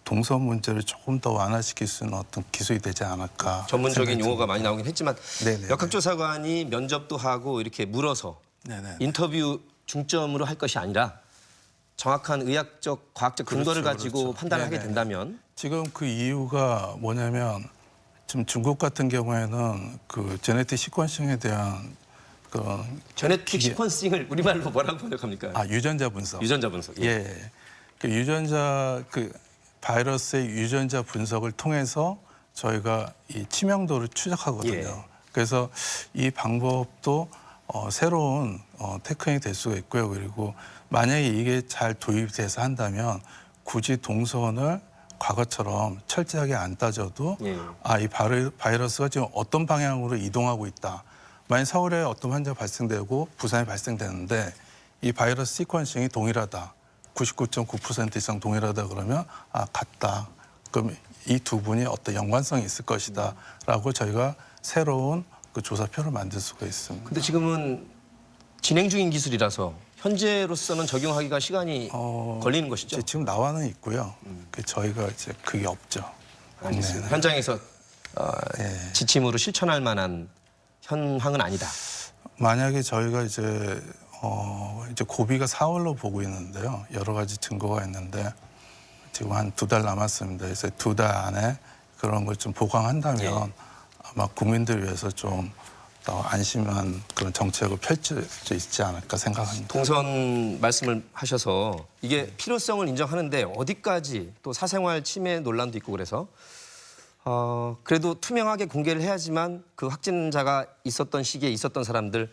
동선 문제를 조금 더 완화시킬 수 있는 어떤 기술이 되지 않을까. 전문적인 용어가 많이 나오긴 했지만 네네. 역학조사관이 면접도 하고 이렇게 물어서 네네. 인터뷰 중점으로 할 것이 아니라 정확한 의학적, 과학적 근거를 가지고 판단을 하게 된다면 지금 그 이유가 뭐냐면 지금 중국 같은 경우에는 그 제네틱 시퀀싱에 대한 그 제네틱 시퀀싱을 우리말로 뭐라고 번역합니까? 유전자 분석. 유전자 분석. 예. 그 유전자 그 바이러스의 유전자 분석을 통해서 저희가 이 치명도를 추적하거든요. 그래서 이 방법도 새로운 테크닉이 될 수가 있고요. 그리고 만약에 이게 잘 도입돼서 한다면 굳이 동선을 과거처럼 철저하게 안 따져도 이 바이러스가 지금 어떤 방향으로 이동하고 있다. 만약 서울에 어떤 환자가 발생되고 부산에 발생되는데 이 바이러스 시퀀싱이 동일하다. 99.9% 이상 동일하다 그러면 같다. 그럼 이 두 분이 어떤 연관성이 있을 것이다라고 저희가 새로운 그 조사표를 만들 수가 있습니다. 근데 지금은 진행 중인 기술이라서 현재로서는 적용하기가 시간이 걸리는 것이죠. 지금 나와는 있고요. 저희가 이제 그게 없죠. 알겠습니다. 현장에서 지침으로 실천할 만한 현황은 아니다. 만약에 저희가 이제 고비가 4월로 보고 있는데요. 여러 가지 증거가 있는데 지금 한 2달 남았습니다. 그래서 2달 안에 그런 걸 좀 보강한다면 아마 국민들 위해서 좀 더 안심한 그런 정책을 펼칠 수 있지 않을까 생각합니다. 동선 말씀을 하셔서 이게 필요성을 인정하는데 어디까지 또 사생활 침해 논란도 있고 그래서 그래도 투명하게 공개를 해야지만 그 확진자가 있었던 시기에 있었던 사람들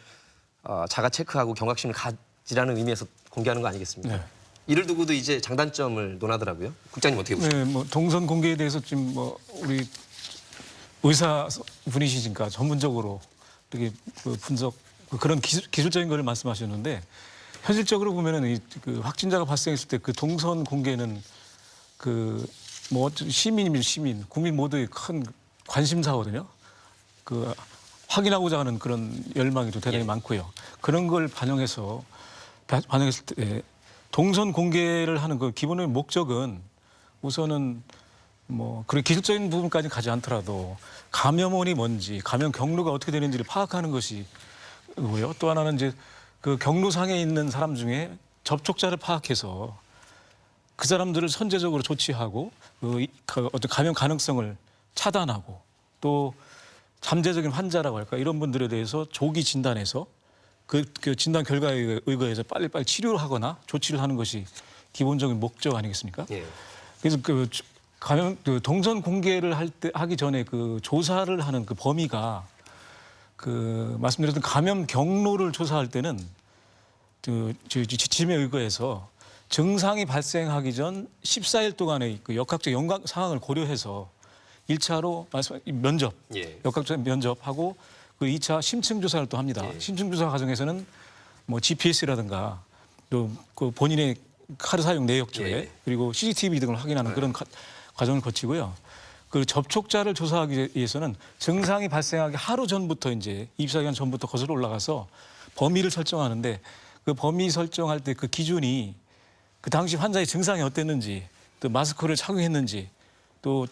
자가 체크하고 경각심을 가지라는 의미에서 공개하는 거 아니겠습니까? 네. 이를 두고도 이제 장단점을 논하더라고요. 국장님 어떻게 보십니까? 네, 뭐 동선 공개에 대해서 지금 우리 의사 분이시니까 전문적으로 이렇게 그 분석 그런 기술적인 걸 말씀하셨는데 현실적으로 보면은 그 확진자가 발생했을 때 그 동선 공개는 그 뭐 시민이면 시민, 국민 모두의 큰 관심사거든요. 그 확인하고자 하는 그런 열망이 또 대단히 많고요. 그런 걸 반영했을 때 동선 공개를 하는 그 기본의 목적은 우선은 뭐 그런 기술적인 부분까지 가지 않더라도 감염원이 뭔지, 감염 경로가 어떻게 되는지를 파악하는 것이고요. 또 하나는 이제 그 경로상에 있는 사람 중에 접촉자를 파악해서 그 사람들을 선제적으로 조치하고 그 어떤 감염 가능성을 차단하고 또 잠재적인 환자라고 할까 이런 분들에 대해서 조기 진단해서 그 진단 결과에 의거해서 빨리빨리 치료를 하거나 조치를 하는 것이 기본적인 목적 아니겠습니까? 그래서 그 감염 그 동선 공개를 하기 전에 그 조사를 하는 그 범위가 그 말씀드렸던 감염 경로를 조사할 때는 그 지침에 의거해서 증상이 발생하기 전 14일 동안의 그 역학적 연관 상황을 고려해서 1차로 면접, 예. 역학적 면접하고 그 2차 심층 조사를 또 합니다. 예. 심층 조사 과정에서는 뭐 GPS라든가 또 그 본인의 카드 사용 내역조회 예. 그리고 CCTV 등을 확인하는 그런 과정을 거치고요. 그 접촉자를 조사하기 위해서는 증상이 발생하기 하루 전부터 이제 입사기간 전부터 거슬러 올라가서 범위를 설정하는데 그 범위 설정할 때 그 기준이 그 당시 환자의 증상이 어땠는지 또 마스크를 착용했는지 또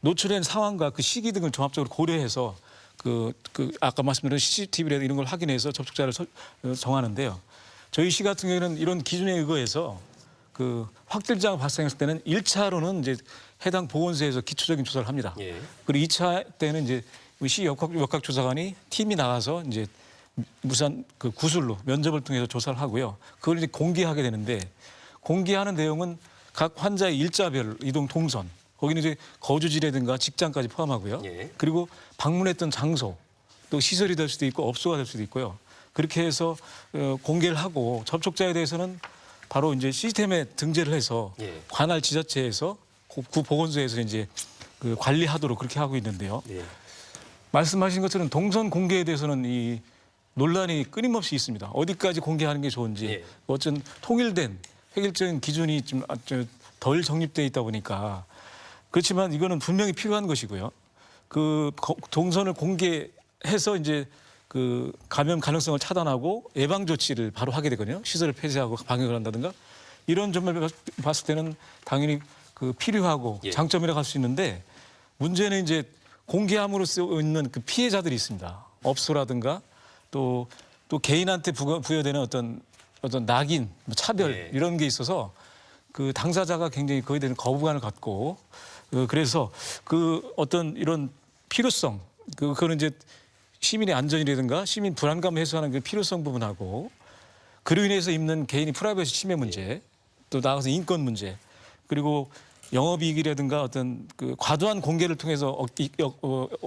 노출된 상황과 그 시기 등을 종합적으로 고려해서 그 아까 말씀드린 CCTV라든가 이런 걸 확인해서 접촉자를 정하는데요. 저희 시 같은 경우에는 이런 기준에 의거해서 그 확진자가 발생했을 때는 1차로는 이제 해당 보건소에서 기초적인 조사를 합니다. 예. 그리고 2차 때는 이제 시 역학조사관이 팀이 나가서 이제 무산 그 구술로 면접을 통해서 조사를 하고요. 그걸 이제 공개하게 되는데 공개하는 내용은 각 환자의 일자별 이동 동선 거기는 이제 거주지라든가 직장까지 포함하고요. 예. 그리고 방문했던 장소 또 시설이 될 수도 있고 업소가 될 수도 있고요. 그렇게 해서 공개를 하고 접촉자에 대해서는 바로 이제 시스템에 등재를 해서 예. 관할 지자체에서 구 보건소에서 이제 그 관리하도록 그렇게 하고 있는데요. 예. 말씀하신 것처럼 동선 공개에 대해서는 이 논란이 끊임없이 있습니다. 어디까지 공개하는 게 좋은지 예. 어쩐 통일된 획일적인 기준이 좀 덜 정립되어 있다 보니까 그렇지만 이거는 분명히 필요한 것이고요. 그 동선을 공개해서 이제 그 감염 가능성을 차단하고 예방 조치를 바로 하게 되거든요. 시설을 폐쇄하고 방역을 한다든가 이런 점을 봤을 때는 당연히 그 필요하고 예. 장점이라고 할 수 있는데 문제는 이제 공개함으로써 있는 그 피해자들이 있습니다. 업소라든가 또 개인한테 부여되는 어떤 낙인, 뭐 차별 예. 이런 게 있어서 그 당사자가 굉장히 거기에 대한 거부감을 갖고 그래서 그 어떤 이런 필요성 그거는 이제 시민의 안전이라든가 시민 불안감을 해소하는 그 필요성 부분하고 그로 인해서 입는 개인의 프라이버시 침해 문제 또 나아가서 인권 문제 그리고 영업이익이라든가 어떤 그 과도한 공개를 통해서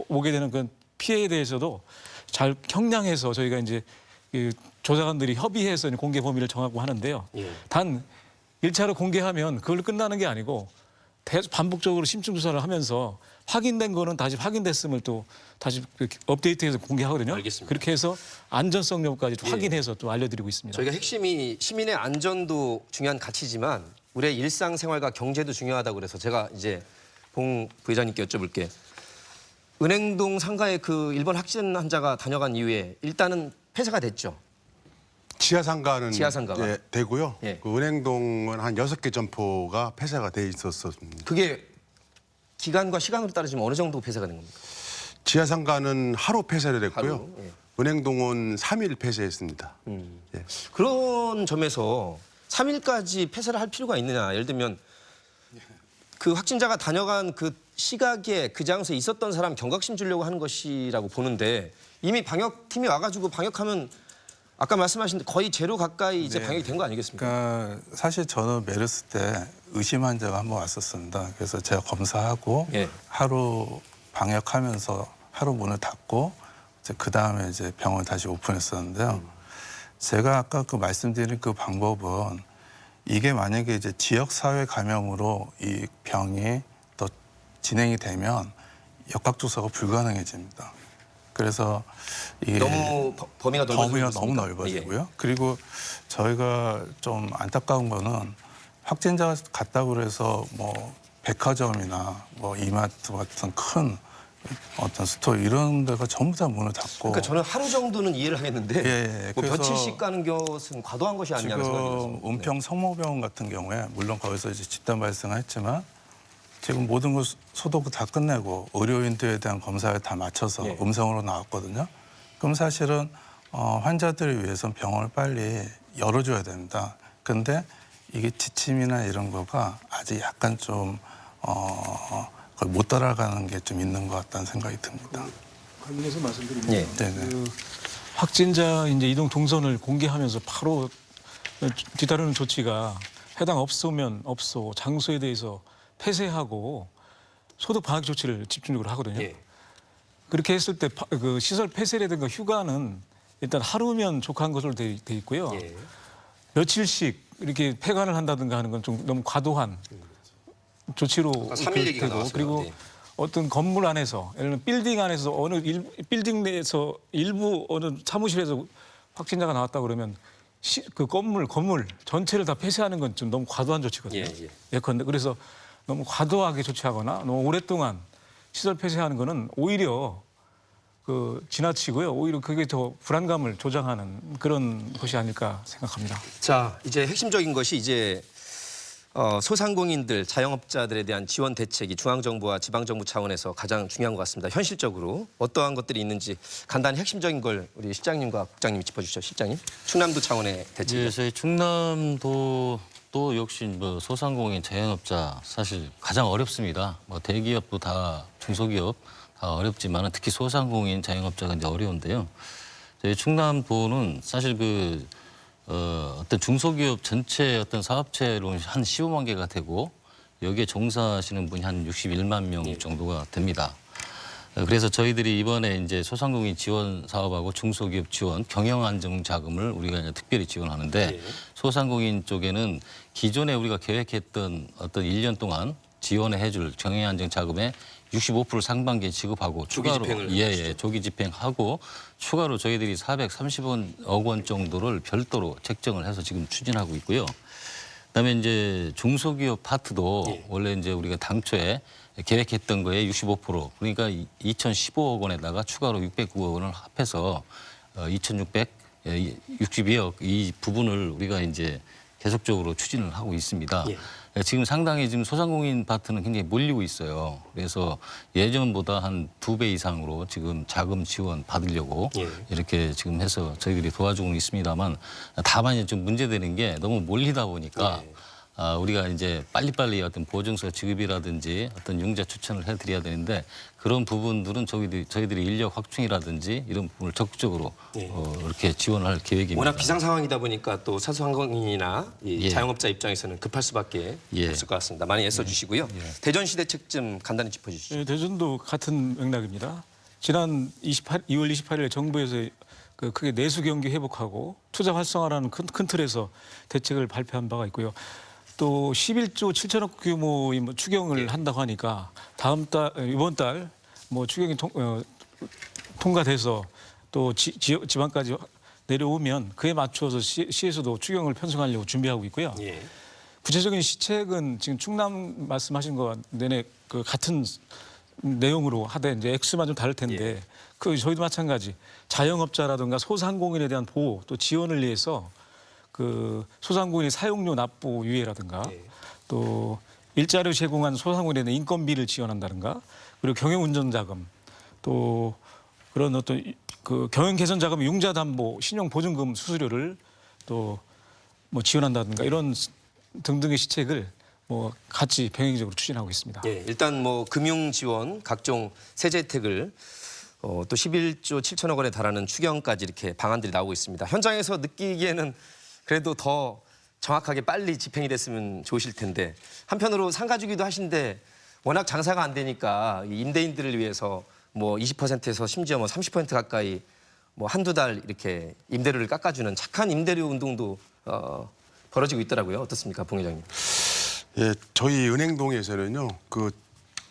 오게 되는 그런 피해에 대해서도 잘 형량해서 저희가 이제 그 조사관들이 협의해서 공개 범위를 정하고 하는데요. 예. 단 1차로 공개하면 그걸로 끝나는 게 아니고 반복적으로 심층 조사를 하면서 확인된 거는 다시 확인됐음을 또 다시 업데이트해서 공개하거든요. 알겠습니다. 그렇게 해서 안전성 여부까지 예. 확인해서 또 알려드리고 있습니다. 저희가 핵심이 시민의 안전도 중요한 가치지만 우리의 일상생활과 경제도 중요하다고 그래서 제가 이제 봉 부회장님께 여쭤볼게. 은행동 상가에 그 일본 확진 환자가 다녀간 이후에 일단은 폐쇄가 됐죠. 지하상가는 지하상가가? 예, 되고요. 예. 그 은행동은 한 6개 점포가 폐쇄가 돼 있었습니다. 그게 기간과 시간으로 따르지면 어느 정도 폐쇄가 된 겁니까? 지하상가는 하루 폐쇄를 했고요. 하루, 예. 은행동은 3일 폐쇄했습니다. 예. 그런 점에서 3일까지 폐쇄를 할 필요가 있느냐. 예를 들면 그 확진자가 다녀간 그 시각에 그 장소에 있었던 사람 경각심 주려고 하는 것이라고 보는데 이미 방역팀이 와가지고 방역하면 아까 말씀하신 거의 제로 가까이 이제 네. 방역이 된 거 아니겠습니까? 그러니까 사실 저는 메르스 때 의심 환자가 한 번 왔었습니다. 그래서 제가 검사하고 예. 하루 방역하면서 하루 문을 닫고 그 다음에 이제 병원 다시 오픈했었는데요. 제가 아까 그 말씀드린 그 방법은 이게 만약에 이제 지역 사회 감염으로 이 병이 더 진행이 되면 역학조사가 불가능해집니다. 그래서 이게 너무 범위가 너무 넓어지고요. 그리고 저희가 좀 안타까운 거는 확진자가 갔다고 그래서 뭐 백화점이나 뭐 이마트 같은 큰 어떤 스토어 이런 데가 전부 다 문을 닫고 그러니까 저는 하루 정도는 이해를 하겠는데 예, 뭐 그래서 며칠씩 가는 것은 과도한 것이 아니냐는 생각이 지금 들었습니다. 은평 성모병원 같은 경우에 물론 거기서 이제 집단 발생했지만 지금 모든 걸 소독 다 끝내고 의료인들에 대한 검사를 다 마쳐서 예. 음성으로 나왔거든요. 그럼 사실은 환자들을 위해서는 병원을 빨리 열어줘야 됩니다. 근데 이게 지침이나 이런 거가 아직 약간 좀 거의 못 따라가는 게 좀 있는 것 같다는 생각이 듭니다. 관련해서 말씀드리면 예. 네네. 그 확진자 이제 이동 동선을 공개하면서 바로 뒤따르는 조치가 해당 업소면 업소, 장소에 대해서 폐쇄하고 소득 방역 조치를 집중적으로 하거든요. 예. 그렇게 했을 때 그 시설 폐쇄라든가 휴가는 일단 하루면 족한 것으로 돼 있고요. 예. 며칠씩 이렇게 폐관을 한다든가 하는 건 좀 너무 과도한 조치로 아까 3일 얘기가 되고, 나왔어요. 그리고 네. 어떤 건물 안에서 예를 들면 빌딩 안에서 빌딩 내에서 일부 어느 사무실에서 확진자가 나왔다 그러면 그 건물 전체를 다 폐쇄하는 건 좀 너무 과도한 조치거든요. 예. 예컨대 그래서 너무 과도하게 조치하거나 너무 오랫동안 시설 폐쇄하는 거는 오히려 그 지나치고요. 오히려 그게 더 불안감을 조장하는 그런 것이 아닐까 생각합니다. 자, 이제 핵심적인 것이 이제 소상공인들, 자영업자들에 대한 지원 대책이 중앙정부와 지방정부 차원에서 가장 중요한 것 같습니다. 현실적으로 어떠한 것들이 있는지 간단히 핵심적인 걸 우리 실장님과 국장님이 짚어주시죠. 실장님, 충남도 차원의 대책. 예, 저희 충남도 또 역시 뭐 소상공인, 자영업자 사실 가장 어렵습니다. 뭐 대기업도 다 중소기업 다 어렵지만 특히 소상공인, 자영업자가 이제 어려운데요. 저희 충남도는 사실 어떤 중소기업 전체 어떤 사업체로 한 15만 개가 되고 여기에 종사하시는 분이 한 61만 명 정도가 됩니다. 그래서 저희들이 이번에 이제 소상공인 지원 사업하고 중소기업 지원 경영 안정 자금을 우리가 이제 특별히 지원하는데 소상공인 쪽에는 기존에 우리가 계획했던 어떤 1년 동안 지원해 해줄 경영 안정 자금의 65% 상반기에 지급하고 추가로 조기 집행하고 추가로 저희들이 430억 원 정도를 별도로 책정을 해서 지금 추진하고 있고요. 그다음에 이제 중소기업 파트도 원래 이제 우리가 당초에 계획했던 거에 65% 그러니까 2,015억 원에다가 추가로 609억 원을 합해서 2,662억 이 부분을 우리가 이제 계속적으로 추진을 하고 있습니다. 지금 상당히 지금 소상공인 파트는 굉장히 몰리고 있어요. 그래서 예전보다 한 2배 이상으로 지금 자금 지원 받으려고 이렇게 지금 해서 저희들이 도와주고 있습니다만 다만 이제 좀 문제되는 게 너무 몰리다 보니까 우리가 이제 빨리빨리 어떤 보증서 지급이라든지 어떤 융자 추천을 해드려야 되는데 그런 부분들은 저희들이 인력 확충이라든지 이런 부분을 적극적으로 이렇게 지원할 계획입니다. 워낙 비상 상황이다 보니까 또 소상공인이나 이 자영업자 입장에서는 급할 수밖에 없을 것 같습니다. 많이 애써주시고요. 대전시 대책 좀 간단히 짚어주시죠. 네, 대전도 같은 맥락입니다. 지난 2월 28일에 정부에서 그 크게 내수 경기 회복하고 투자 활성화라는 큰 틀에서 대책을 발표한 바가 있고요. 또 11조 7천억 규모의 뭐 추경을 한다고 하니까 이번 달 뭐 추경이 통과돼서 또 지방까지 내려오면 그에 맞춰서 시에서도 추경을 편성하려고 준비하고 있고요. 구체적인 시책은 지금 충남 말씀하신 것 내내 그 같은 내용으로 하되 이제 액수만 좀 다를 텐데 그 저희도 마찬가지 자영업자라든가 소상공인에 대한 보호 또 지원을 위해서 그 소상공인 사용료 납부 유예라든가 또 일자리 제공한 소상공인에 대한 인건비를 지원한다든가 그리고 경영운전 자금 또 그런 어떤 그 경영 개선 자금 융자 담보 신용 보증금 수수료를 또 뭐 지원한다든가 이런 등등의 시책을 뭐 같이 병행적으로 추진하고 있습니다. 일단 뭐 금융 지원, 각종 세제 혜택을 또 11조 7천억 원에 달하는 추경까지 이렇게 방안들이 나오고 있습니다. 현장에서 느끼기에는 그래도 더 정확하게 빨리 집행이 됐으면 좋으실 텐데 한편으로 상가주기도 하신데 워낙 장사가 안 되니까 임대인들을 위해서 뭐 20%에서 심지어 뭐 30% 가까이 뭐 한두 달 이렇게 임대료를 깎아주는 착한 임대료 운동도 벌어지고 있더라고요. 어떻습니까, 봉 회장님? 예, 저희 은행동에서는요, 그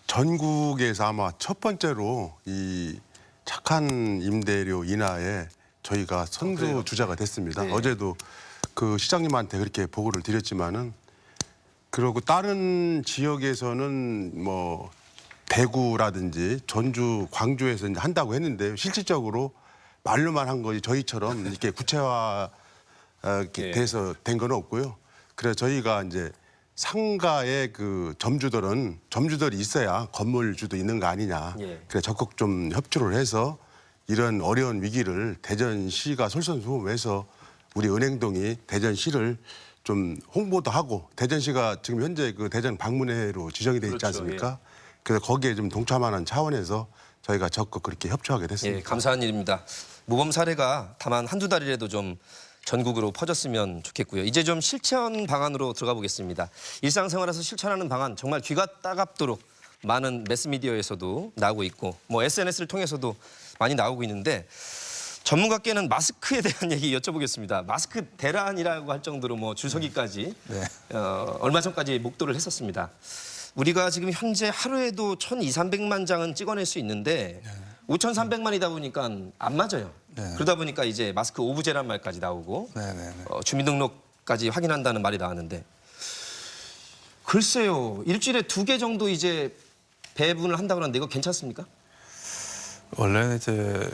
전국에서 아마 첫 번째로 이 착한 임대료 인하에 저희가 선두 주자가 됐습니다. 어제도 그 시장님한테 그렇게 보고를 드렸지만은 그리고 다른 지역에서는 뭐 대구라든지 전주, 광주에서 이제 한다고 했는데 실질적으로 말로만 한 거지 저희처럼 이렇게 구체화 이렇게 돼서 된 건 없고요. 그래서 저희가 이제 상가의 그 점주들이 있어야 건물주도 있는 거 아니냐. 그래서 적극 좀 협조를 해서 이런 어려운 위기를 대전시가 솔선수범해서 우리 은행동이 대전시를 좀 홍보도 하고 대전시가 지금 현재 그 대전 방문회로 지정이 돼 있지 않습니까? 그래서 거기에 좀 동참하는 차원에서 저희가 적극 그렇게 협조하게 됐습니다. 감사한 일입니다. 모범 사례가 다만 한두 달이라도 좀 전국으로 퍼졌으면 좋겠고요. 이제 좀 실천 방안으로 들어가 보겠습니다. 일상생활에서 실천하는 방안 정말 귀가 따갑도록 많은 매스미디어에서도 나오고 있고 뭐 SNS를 통해서도 많이 나오고 있는데 전문가께는 마스크에 대한 얘기 여쭤보겠습니다. 마스크 대란이라고 할 정도로 뭐 줄서기까지 네. 얼마 전까지 목도를 했었습니다. 우리가 지금 현재 하루에도 1,200~300만 장은 찍어낼 수 있는데 5,300만이다 보니까 안 맞아요. 네. 그러다 보니까 이제 마스크 오브제란 말까지 나오고 네네네. 주민등록까지 확인한다는 말이 나왔는데 글쎄요. 일주일에 2개 정도 이제 배분을 한다고 하는데 이거 괜찮습니까? 원래는 이제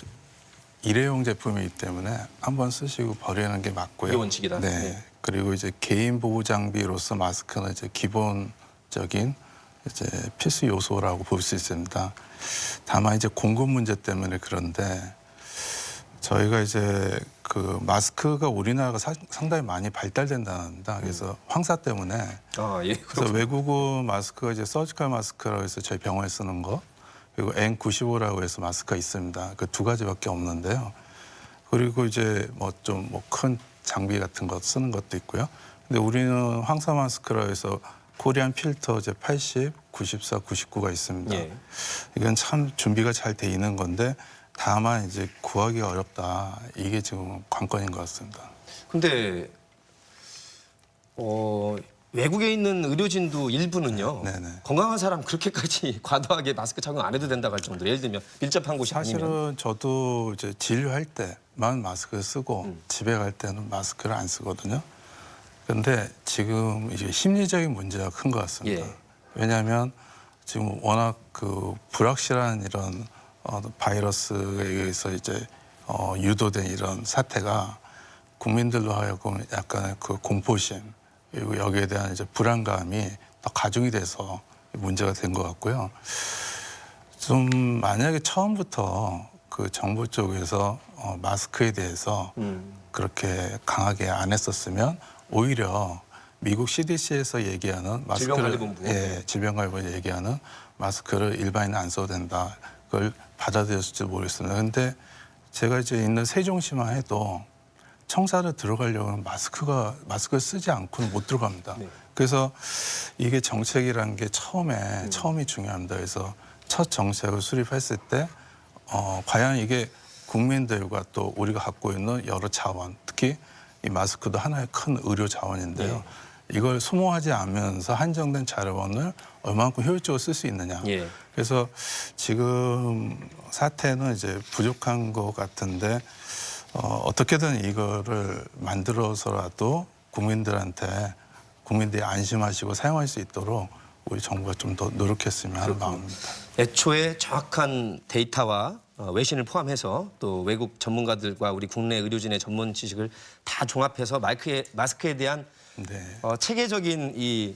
일회용 제품이기 때문에 한번 쓰시고 버리는 게 맞고요. 그게 원칙이다. 네. 네. 그리고 이제 개인 보호 장비로서 마스크는 이제 기본적인 이제 필수 요소라고 볼 수 있습니다. 다만 이제 공급 문제 때문에 그런데 저희가 이제 그 마스크가 우리나라가 상당히 많이 발달된다. 그래서 황사 때문에 예. 그래서 외국어 마스크가 이제 서지컬 마스크라고 해서 저희 병원에 쓰는 거 그리고 N95라고 해서 마스크가 있습니다. 그 2가지밖에 없는데요. 그리고 이제 뭐 좀 뭐 큰 장비 같은 거 쓰는 것도 있고요. 근데 우리는 황사 마스크라고 해서 코리안 필터 이제 80, 94, 99가 있습니다. 예. 이건 참 준비가 잘 돼 있는 건데 다만 이제 구하기 어렵다. 이게 지금 관건인 것 같습니다. 근데 외국에 있는 의료진도 일부는요. 네네. 건강한 사람 그렇게까지 과도하게 마스크 착용 안 해도 된다고 할 정도로 예를 들면 밀접한 곳이 아니면 사실은 저도 이제 진료할 때만 마스크를 쓰고 집에 갈 때는 마스크를 안 쓰거든요. 그런데 지금 이제 심리적인 문제가 큰 것 같습니다. 예. 왜냐하면 지금 워낙 그 불확실한 이런 바이러스에 의해서 이제 유도된 이런 사태가 국민들로 하여금 약간의 그 공포심 그리고 여기에 대한 이제 불안감이 더 가중이 돼서 문제가 된 것 같고요. 좀 만약에 처음부터 그 정부 쪽에서 마스크에 대해서 그렇게 강하게 안 했었으면 오히려 미국 CDC에서 얘기하는 마스크를 질병관리본부. 질병관리본부 얘기하는 마스크를 일반인은 안 써도 된다. 그걸 받아들였을지 모르겠습니다. 근데 제가 이제 있는 세종시만 해도 청사를 들어가려면 마스크를 쓰지 않고는 못 들어갑니다. 네. 그래서 이게 정책이라는 게 처음이 중요합니다. 그래서 첫 정책을 수립했을 때 과연 이게 국민들과 또 우리가 갖고 있는 여러 자원, 특히 이 마스크도 하나의 큰 의료 자원인데요. 이걸 소모하지 않으면서 한정된 자원을 얼마만큼 효율적으로 쓸 수 있느냐. 예. 그래서 지금 사태는 이제 부족한 것 같은데 어떻게든 이거를 만들어서라도 국민들이 안심하시고 사용할 수 있도록 우리 정부가 좀 더 노력했으면 하는 마음입니다. 애초에 정확한 데이터와 외신을 포함해서 또 외국 전문가들과 우리 국내 의료진의 전문 지식을 다 종합해서 마스크에 대한 네. 체계적인 이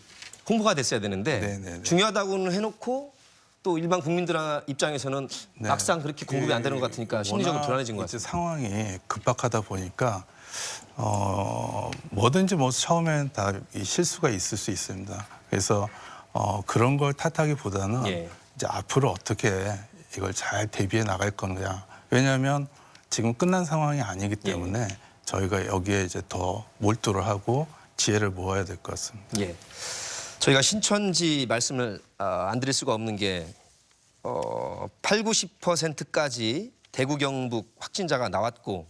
홍보가 됐어야 되는데 네네네. 중요하다고는 해놓고 또 일반 국민들 입장에서는 네. 막상 그렇게 공급이 안 되는 것 같으니까 심리적으로 워낙 불안해진 것 이제 같습니다. 상황이 급박하다 보니까 뭐든지 뭐 처음엔 다 이 실수가 있을 수 있습니다. 그래서 그런 걸 탓하기보다는 예. 이제 앞으로 어떻게 이걸 잘 대비해 나갈 거냐. 왜냐하면 지금 끝난 상황이 아니기 때문에 저희가 여기에 이제 더 몰두를 하고 지혜를 모아야 될 것 같습니다. 예. 저희가 신천지 말씀을 안 드릴 수가 없는 게 8, 90%까지 대구 경북 확진자가 나왔고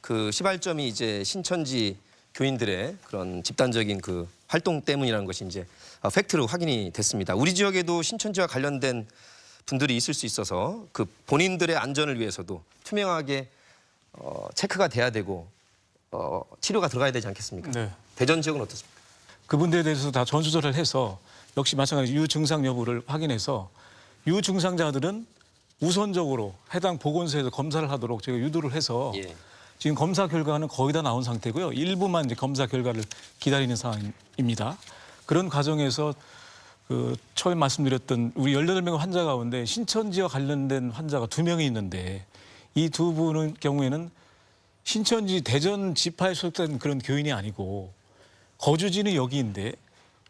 그 시발점이 이제 신천지 교인들의 그런 집단적인 그 활동 때문이라는 것이 이제 팩트로 확인이 됐습니다. 우리 지역에도 신천지와 관련된 분들이 있을 수 있어서 그 본인들의 안전을 위해서도 투명하게 체크가 돼야 되고 치료가 들어가야 되지 않겠습니까? 네. 대전 지역은 어떻습니까? 그분들에 대해서 다 전수조사를 해서 역시 마찬가지 유증상 여부를 확인해서 유증상자들은 우선적으로 해당 보건소에서 검사를 하도록 저희가 유도를 해서 예. 지금 검사 결과는 거의 다 나온 상태고요. 일부만 이제 검사 결과를 기다리는 상황입니다. 그런 과정에서 그 처음에 말씀드렸던 우리 18명 환자 가운데 신천지와 관련된 환자가 2명이 있는데 이 두 분의 경우에는 신천지 대전 지파에 소속된 그런 교인이 아니고 거주지는 여기인데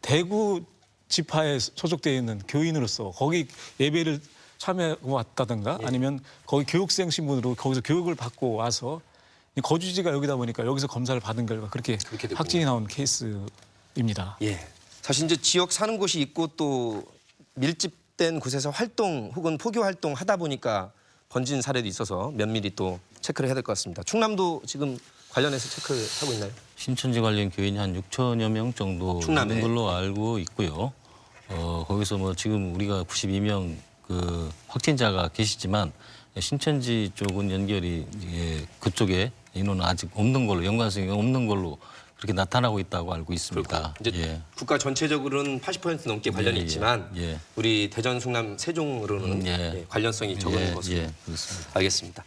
대구 지파에 소속되어 있는 교인으로서 거기 예배를 참여하고 왔다든가 아니면 거기 교육생 신분으로 거기서 교육을 받고 와서 거주지가 여기다 보니까 여기서 검사를 받은 결과 그렇게 됐군요. 확진이 나온 케이스입니다. 예. 사실 이제 지역 사는 곳이 있고 또 밀집된 곳에서 활동 혹은 포교 활동 하다 보니까 번진 사례도 있어서 면밀히 또 체크를 해야 될 것 같습니다. 충남도 지금 관련해서 체크하고 있나요? 신천지 관련 교인이 한 6천여 명 정도 충남에. 있는 걸로 알고 있고요. 거기서 뭐 지금 우리가 92명 그 확진자가 계시지만 신천지 쪽은 연결이 그쪽에 인원은 아직 없는 걸로 연관성이 없는 걸로 그렇게 나타나고 있다고 알고 있습니다. 이제 예. 국가 전체적으로는 80% 넘게 관련이 예, 예, 있지만 예. 우리 대전, 충남, 세종으로는 예. 예, 관련성이 적은 것으로 그렇습니다. 알겠습니다.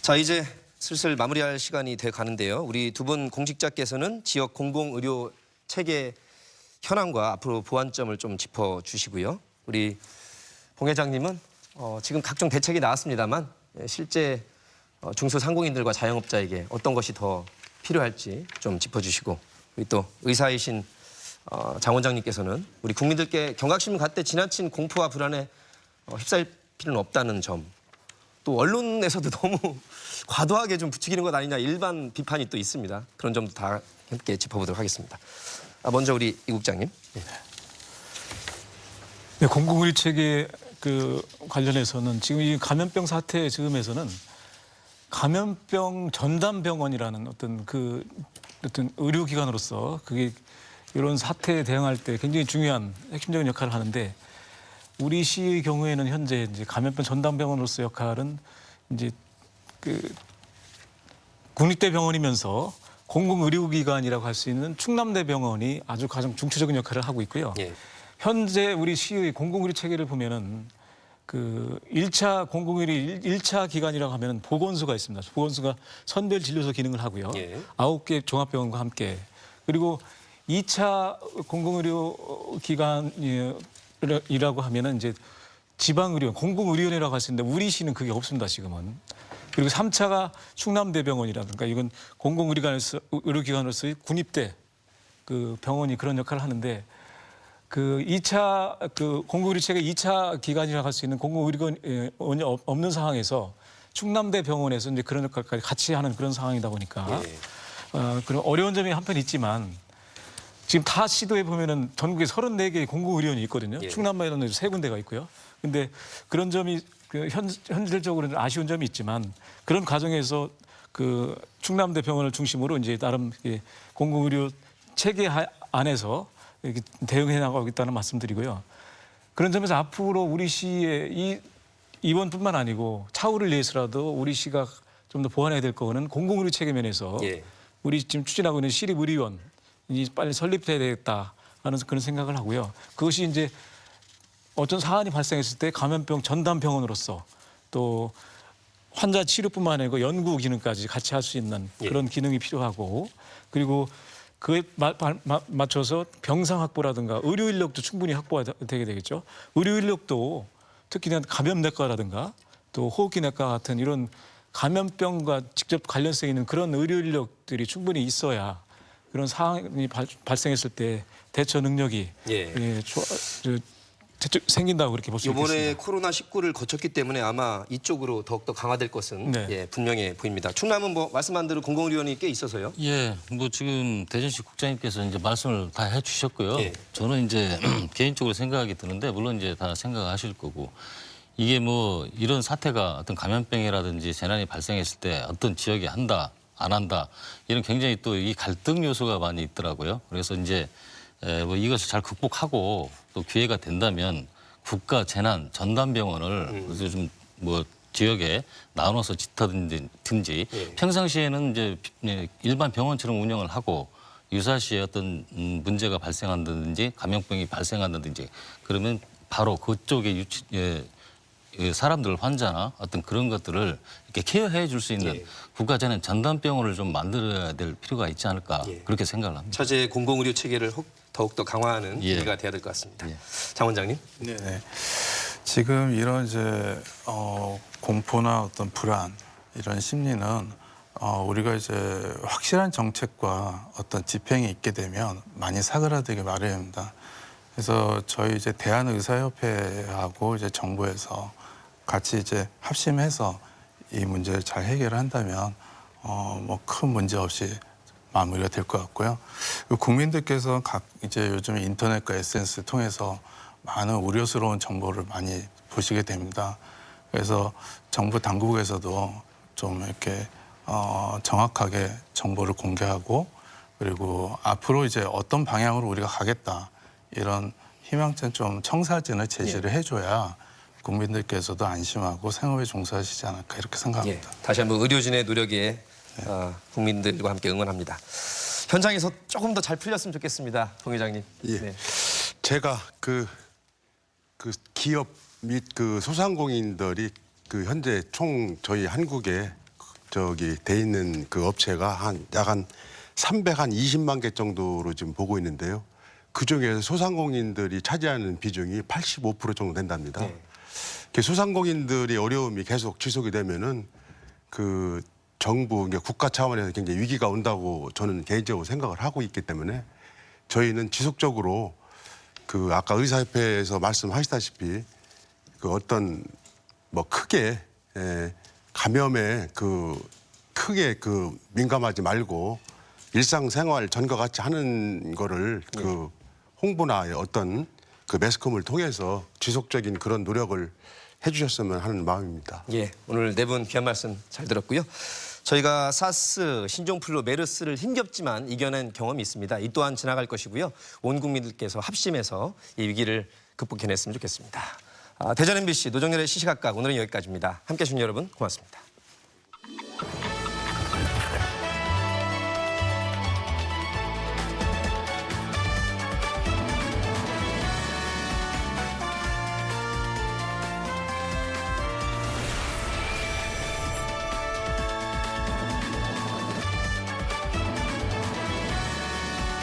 자, 이제 슬슬 마무리할 시간이 돼 가는데요. 우리 두 분 공직자께서는 지역 공공의료 체계 현황과 앞으로 보완점을 좀 짚어주시고요. 우리 봉 회장님은 지금 각종 대책이 나왔습니다만 실제 중소상공인들과 자영업자에게 어떤 것이 더 필요할지 좀 짚어주시고, 우리 또 의사이신 장 원장님께서는 우리 국민들께 경각심을 갖되 지나친 공포와 불안에 휩싸일 필요는 없다는 점, 또 언론에서도 너무 과도하게 좀 부추기는 것 아니냐 일반 비판이 또 있습니다. 그런 점도 다 함께 짚어보도록 하겠습니다. 먼저 우리 이 국장님. 네, 공공의료 체계 그 관련해서는 지금 이 감염병 사태 즈음에서는 감염병 전담병원이라는 어떤 의료기관으로서 그게 이런 사태에 대응할 때 굉장히 중요한 핵심적인 역할을 하는데, 우리 시의 경우에는 현재 이제 감염병 전담병원으로서 역할은 이제 그 국립대병원이면서 공공의료기관이라고 할 수 있는 충남대병원이 아주 가장 중추적인 역할을 하고 있고요. 예. 현재 우리 시의 공공의료 체계를 보면은 그 1차 공공의료 1차 기관이라고 하면 보건소가 있습니다. 보건소가 선별 진료소 기능을 하고요. 예. 9개 종합병원과 함께. 그리고 2차 공공의료 기관이라고 하면은 이제 지방의료원, 공공의료원이라고 할 수 있는데 우리 시는 그게 없습니다, 지금은. 그리고 3차가 충남대병원이라든가 이건 공공의료기관으로서의 군입대 그 병원이 그런 역할을 하는데, 그 2차 그 공공의료 체계 2차 기관이라고 할 수 있는 공공의료원이 없는 상황에서 충남대 병원에서 이제 그런 역할까지 같이 하는 그런 상황이다 보니까 그런 어려운 점이 한편 있지만, 지금 타 시도에 보면은 전국에 34개의 공공의료원이 있거든요. 예. 충남에는 3군데가 있고요. 근데 그런 점이 그 현실적으로는 아쉬운 점이 있지만, 그런 과정에서 그 충남대 병원을 중심으로 이제 나름 공공의료 체계 안에서 이렇게 대응해 나가고 있다는 말씀드리고요. 그런 점에서 앞으로 우리 시의 이번뿐만 아니고 차후를 위해서라도 우리 시가 좀 더 보완해야 될 거는 공공의료 체계 면에서 예. 우리 지금 추진하고 있는 시립의료원이 빨리 설립해야 되겠다 하는 그런 생각을 하고요. 그것이 이제 어떤 사안이 발생했을 때 감염병 전담병원으로서 또 환자 치료뿐만 아니고 연구 기능까지 같이 할 수 있는 그런 기능이 필요하고, 그리고 그에 맞춰서 병상 확보라든가 의료 인력도 충분히 확보가 되게 되겠죠. 의료 인력도 특히 감염내과라든가 또 호흡기내과 같은 이런 감염병과 직접 관련성 있는 그런 의료 인력들이 충분히 있어야 그런 상황이 발생했을 때 대처 능력이 생긴다고 그렇게 볼 수 있겠습니다. 이번에 코로나19를 거쳤기 때문에 아마 이쪽으로 더욱더 강화될 것은 네. 분명해 보입니다. 충남은 뭐 말씀한 대로 공공의료원이 꽤 있어서요. 예, 뭐 지금 대전시 국장님께서 이제 말씀을 다 해주셨고요. 예. 저는 이제 개인적으로 생각이 드는데, 물론 이제 다 생각하실 거고, 이게 뭐 이런 사태가 어떤 감염병이라든지 재난이 발생했을 때 어떤 지역이 한다, 안 한다, 이런 굉장히 또 이 갈등 요소가 많이 있더라고요. 그래서 이제 뭐 이것을 잘 극복하고 또 기회가 된다면 국가 재난 전담병원을 좀 뭐 지역에 나눠서 짓든지 평상시에는 이제 일반 병원처럼 운영을 하고 유사시에 어떤 문제가 발생한다든지 감염병이 발생한다든지 그러면 바로 그쪽에 사람들 환자나 어떤 그런 것들을 이렇게 케어해 줄 수 있는 국가 재난 전담병원을 좀 만들어야 될 필요가 있지 않을까 그렇게 생각을 합니다. 차제 공공의료 체계를 더욱더 강화하는 예. 기회가 돼야 될 것 같습니다. 예. 장 원장님. 네. 지금 이런 이제 공포나 어떤 불안 이런 심리는 우리가 이제 확실한 정책과 어떤 집행이 있게 되면 많이 사그라들기 마련입니다. 그래서 저희 이제 대한의사협회하고 이제 정부에서 같이 이제 합심해서 이 문제를 잘 해결한다면 뭐 큰 문제 없이 마무리가 될 것 같고요. 국민들께서 이제 요즘 인터넷과 SNS 통해서 많은 우려스러운 정보를 많이 보시게 됩니다. 그래서 정부 당국에서도 좀 이렇게 정확하게 정보를 공개하고 그리고 앞으로 이제 어떤 방향으로 우리가 가겠다 이런 희망찬 좀 청사진을 제시를 해줘야 국민들께서도 안심하고 생업에 종사하시지 않을까 이렇게 생각합니다. 다시 한번 의료진의 노력에 국민들과 함께 응원합니다. 현장에서 조금 더 잘 풀렸으면 좋겠습니다, 동 회장님. 예. 네. 제가 그 기업 및 그 소상공인들이 그 현재 총 저희 한국에 돼 있는 그 업체가 약 한 320만 개 정도로 지금 보고 있는데요. 그 중에서 소상공인들이 차지하는 비중이 85% 정도 된답니다. 그 소상공인들이 어려움이 계속 지속이 되면은 그 정부, 그러니까 국가 차원에서 굉장히 위기가 온다고 저는 개인적으로 생각을 하고 있기 때문에 저희는 지속적으로 그 아까 의사협회에서 말씀하시다시피 그 어떤 뭐 크게 감염에 크게 민감하지 말고 일상생활 전과 같이 하는 거를 그 홍보나 어떤 그 매스컴을 통해서 지속적인 그런 노력을 해주셨으면 하는 마음입니다. 예, 오늘 네 분 귀한 말씀 잘 들었고요. 저희가 사스, 신종플루, 메르스를 힘겹지만 이겨낸 경험이 있습니다. 이 또한 지나갈 것이고요. 온 국민들께서 합심해서 이 위기를 극복해냈으면 좋겠습니다. 대전 MBC 노정열의 시시각각 오늘은 여기까지입니다. 함께해 주신 여러분 고맙습니다.